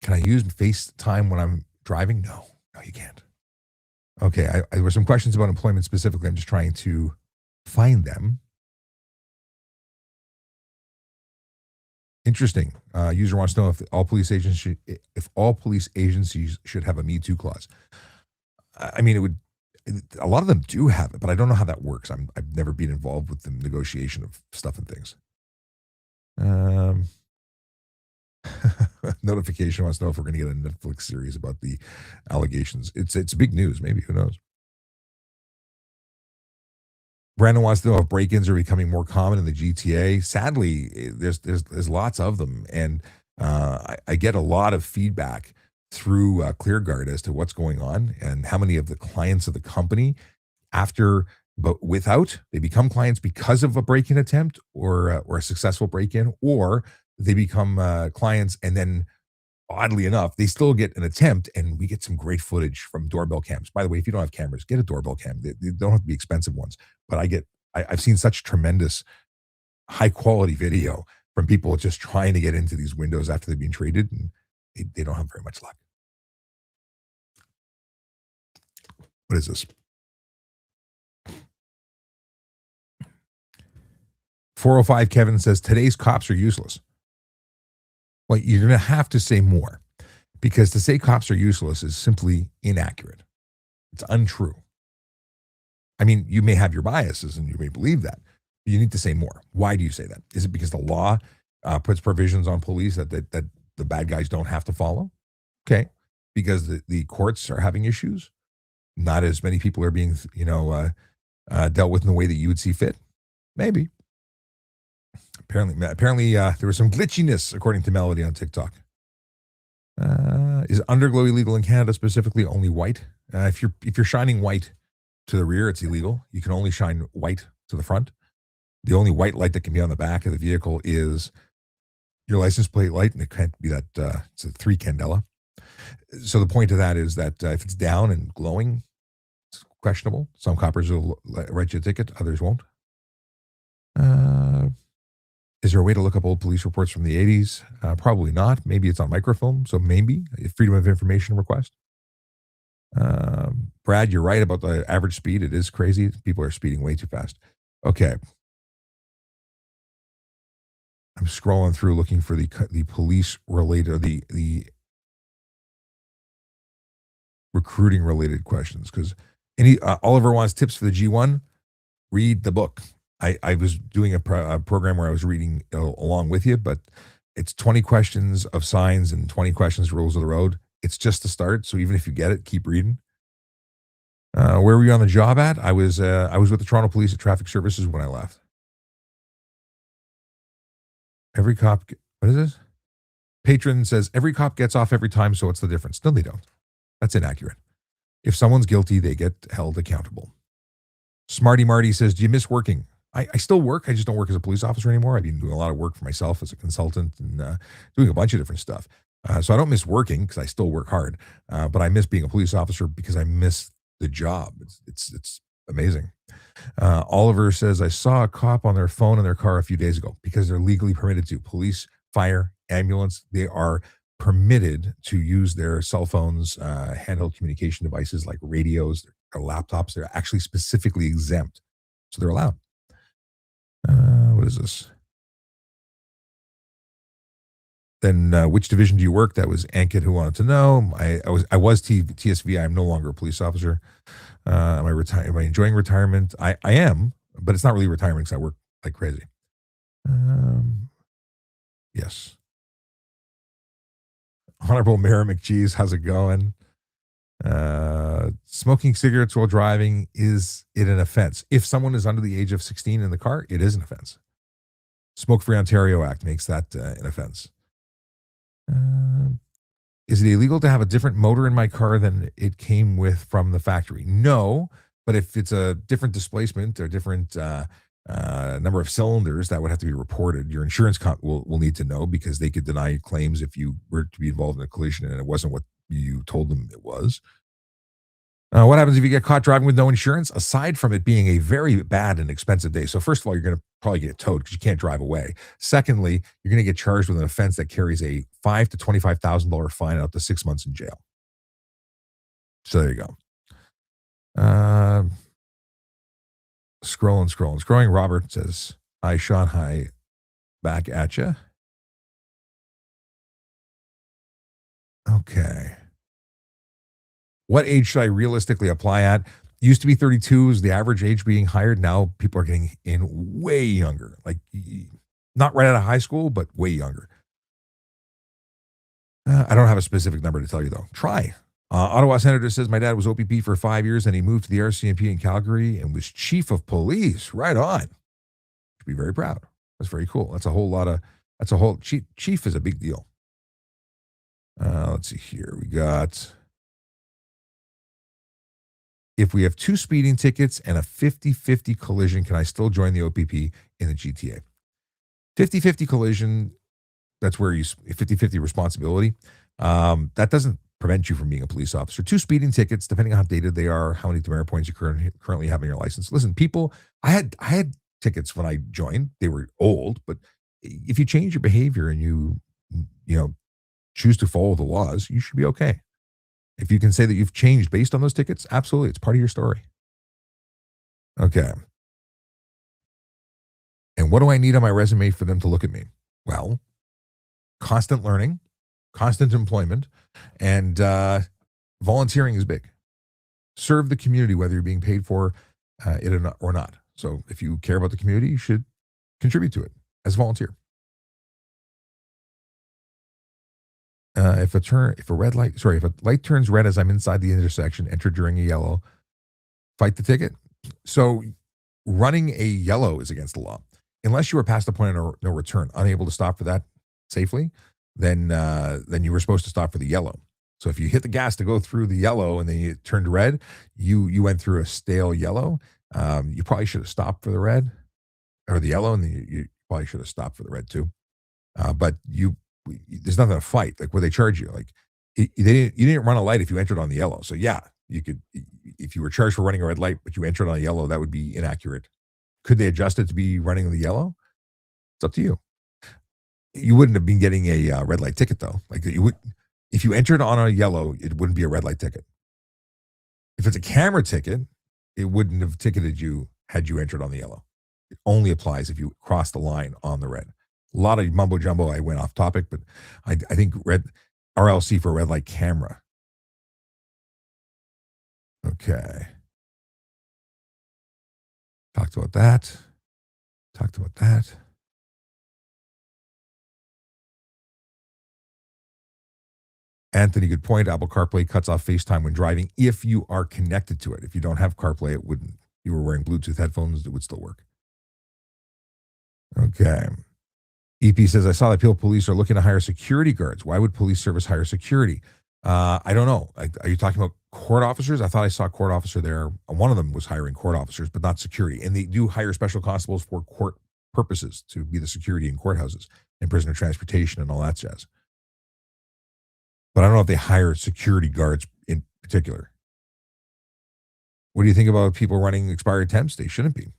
can I use FaceTime when I'm driving? No, no, you can't. Okay, there were some questions about employment specifically. I'm just trying to find them. Interesting. User wants to know if all police agencies should have a Me Too clause. I mean, a lot of them do have it, but I don't know how that works. I've never been involved with the negotiation of stuff and things. Um, Notification wants to know if we're going to get a Netflix series about the allegations. It's big news. Maybe, who knows? Brandon wants to know if break-ins are becoming more common in the GTA. Sadly, there's lots of them, and I get a lot of feedback through ClearGuard as to what's going on and how many of the clients of the company, they become clients because of a break-in attempt or a successful break-in, or they become clients and then, oddly enough, they still get an attempt, and we get some great footage from doorbell cams. By the way, if you don't have cameras, get a doorbell cam. They don't have to be expensive ones, but I've seen such tremendous high quality video from people just trying to get into these windows after they've been traded, and they don't have very much luck. What is this? 405 Kevin says today's cops are useless. Well, you're going to have to say more, because to say cops are useless is simply inaccurate. It's untrue. I mean, you may have your biases and you may believe that. But you need to say more. Why do you say that? Is it because the law puts provisions on police that the bad guys don't have to follow? Okay. Because the courts are having issues. Not as many people are being, dealt with in the way that you would see fit. Maybe. Apparently, there was some glitchiness, according to Melody on TikTok. Is underglow illegal in Canada, specifically only white? If you're shining white to the rear, it's illegal. You can only shine white to the front. The only white light that can be on the back of the vehicle is your license plate light, and it can't be that. It's a 3 candela. So the point of that is that if it's down and glowing, it's questionable. Some coppers will write you a ticket, others won't. Is there a way to look up old police reports from the 80s? Probably not. Maybe it's on microfilm, so maybe a Freedom of Information request. Brad, you're right about the average speed. It is crazy. People are speeding way too fast. Okay. I'm scrolling through looking for the police related, the recruiting related questions, because Oliver wants tips for the G1. Read the book. I was doing a program where I was reading along with you, but it's 20 questions of signs and 20 questions rules of the road. It's just the start. So even if you get it, keep reading. Where were you on the job at? I was with the Toronto Police at Traffic Services when I left. Every cop, what is this? Patron says every cop gets off every time, so what's the difference? No, they don't. That's inaccurate. If someone's guilty, they get held accountable. Smarty Marty says, do you miss working? I still work. I just don't work as a police officer anymore. I've been doing a lot of work for myself as a consultant and doing a bunch of different stuff. So I don't miss working because I still work hard, but I miss being a police officer because I miss the job. It's amazing. Oliver says, I saw a cop on their phone in their car a few days ago because they're legally permitted to. Police, fire, ambulance, they are permitted to use their cell phones, handheld communication devices like radios, or laptops. They're actually specifically exempt. So they're allowed. What is this? Then which division do you work? That was Ankit who wanted to know. I was TSV. I'm no longer a police officer. Am I enjoying retirement? I am, but it's not really retirement because I work like crazy. Yes. Honorable Mayor McCheese, how's it going? Smoking cigarettes while driving, is it an offense? If someone is under the age of 16 in the car, it is an offense. Smoke Free Ontario Act makes that an offense. Is it illegal to have a different motor in my car than it came with from the factory? No, but if it's a different displacement or different Number of cylinders that would have to be reported. Your insurance will need to know because they could deny claims if you were to be involved in a collision and it wasn't what you told them it was. What happens if you get caught driving with no insurance? Aside from it being a very bad and expensive day. So, first of all, you're going to probably get towed because you can't drive away. Secondly, you're going to get charged with an offense that carries a $5,000 to $25,000 fine and up to 6 months in jail. So, there you go. Uh, scrolling. Robert says, "Hi, Sean. Hi, back at you." Okay. What age should I realistically apply at? Used to be 32 is the average age being hired. Now people are getting in way younger, like not right out of high school, but way younger. I don't have a specific number to tell you though. Try. Ottawa Senator says my dad was OPP for 5 years and he moved to the RCMP in Calgary and was chief of police. Right on. Should be very proud. That's very cool. That's a whole lot of. That's a whole chief is a big deal. Let's see here. We got. If we have two speeding tickets and a 50-50 collision, can I still join the OPP in the GTA? 50-50 collision, that's where you 50-50 responsibility. That doesn't prevent you from being a police officer. Two speeding tickets, depending on how dated they are, how many demerit points you currently have in your license. Listen, people, I had tickets when I joined. They were old, but if you change your behavior and you know choose to follow the laws, you should be okay. If you can say that you've changed based on those tickets, absolutely, it's part of your story. Okay. And what do I need on my resume for them to look at me? Well, constant learning, constant employment, and volunteering is big. Serve the community, whether you're being paid for it or not. So if you care about the community, you should contribute to it as a volunteer. If a light turns red as I'm inside the intersection, enter during a yellow, fight the ticket. So running a yellow is against the law. Unless you were past the point of no return, unable to stop for that safely, then you were supposed to stop for the yellow. So if you hit the gas to go through the yellow and then you turned red, you went through a stale yellow. You probably should have stopped for the red or the yellow, and then you probably should have stopped for the red too. But there's nothing to fight. Like, where they charge you, like you didn't run a light if you entered on the yellow. So yeah, you could, if you were charged for running a red light but you entered on a yellow, that would be inaccurate. Could they adjust it to be running the yellow? It's up to you. You wouldn't have been getting a red light ticket though. Like, you would, if you entered on a yellow, it wouldn't be a red light ticket. If it's a camera ticket, it wouldn't have ticketed you had you entered on the yellow. It only applies if you cross the line on the red. A lot of mumbo jumbo. I went off topic, but I think red RLC for red light camera. Okay. Talked about that. Anthony, good point. Apple CarPlay cuts off FaceTime when driving if you are connected to it. If you don't have CarPlay, it wouldn't. If you were wearing Bluetooth headphones, it would still work. Okay. EP says, I saw that Peel Police are looking to hire security guards. Why would police service hire security? I don't know. Are you talking about court officers? I thought I saw a court officer there. One of them was hiring court officers, but not security. And they do hire special constables for court purposes to be the security in courthouses and prisoner transportation and all that jazz. But I don't know if they hire security guards in particular. What do you think about people running expired temps? They shouldn't be.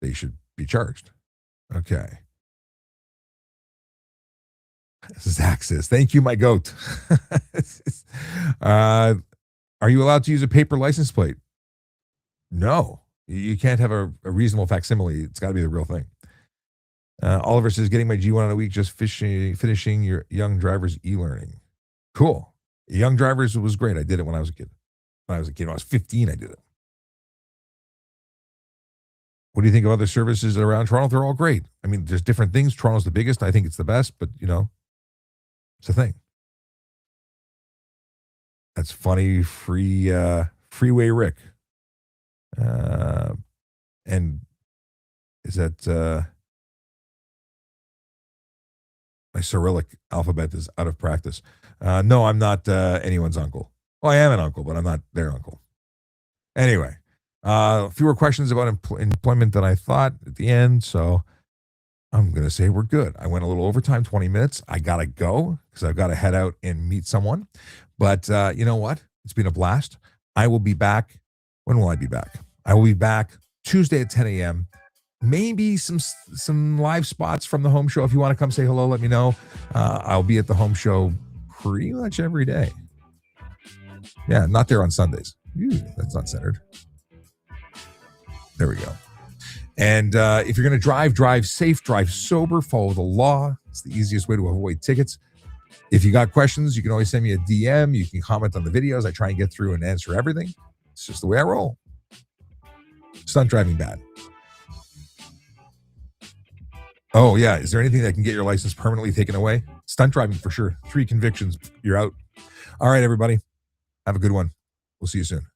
They should be charged. Okay. Zach says, thank you, my goat. Are you allowed to use a paper license plate? No. You can't have a reasonable facsimile. It's got to be the real thing. Oliver says, getting my G1 in a week, just finishing your young driver's e-learning. Cool. Young drivers was great. I did it when I was a kid. When I was 15, I did it. What do you think of other services around Toronto? They're all great. I mean, there's different things. Toronto's the biggest. I think it's the best, but it's a thing. That's funny. Freeway Rick. And is that my Cyrillic alphabet is out of practice? No, I'm not anyone's uncle. Well, I am an uncle, but I'm not their uncle. Anyway, Fewer questions about employment than I thought at the end. So I'm going to say we're good. I went a little overtime, 20 minutes. I got to go because I've got to head out and meet someone. But you know what? It's been a blast. I will be back. When will I be back? I will be back Tuesday at 10 a.m. Maybe some live spots from the home show. If you want to come say hello, let me know. I'll be at the home show pretty much every day. Yeah, not there on Sundays. Ew, that's not centered. There we go. And if you're going to drive safe, drive sober, follow the law. It's the easiest way to avoid tickets. If you got questions, you can always send me a DM. You can comment on the videos. I try and get through and answer everything. It's just the way I roll. Stunt driving bad. Oh, yeah. Is there anything that can get your license permanently taken away? Stunt driving for sure. 3 convictions. You're out. All right, everybody. Have a good one. We'll see you soon.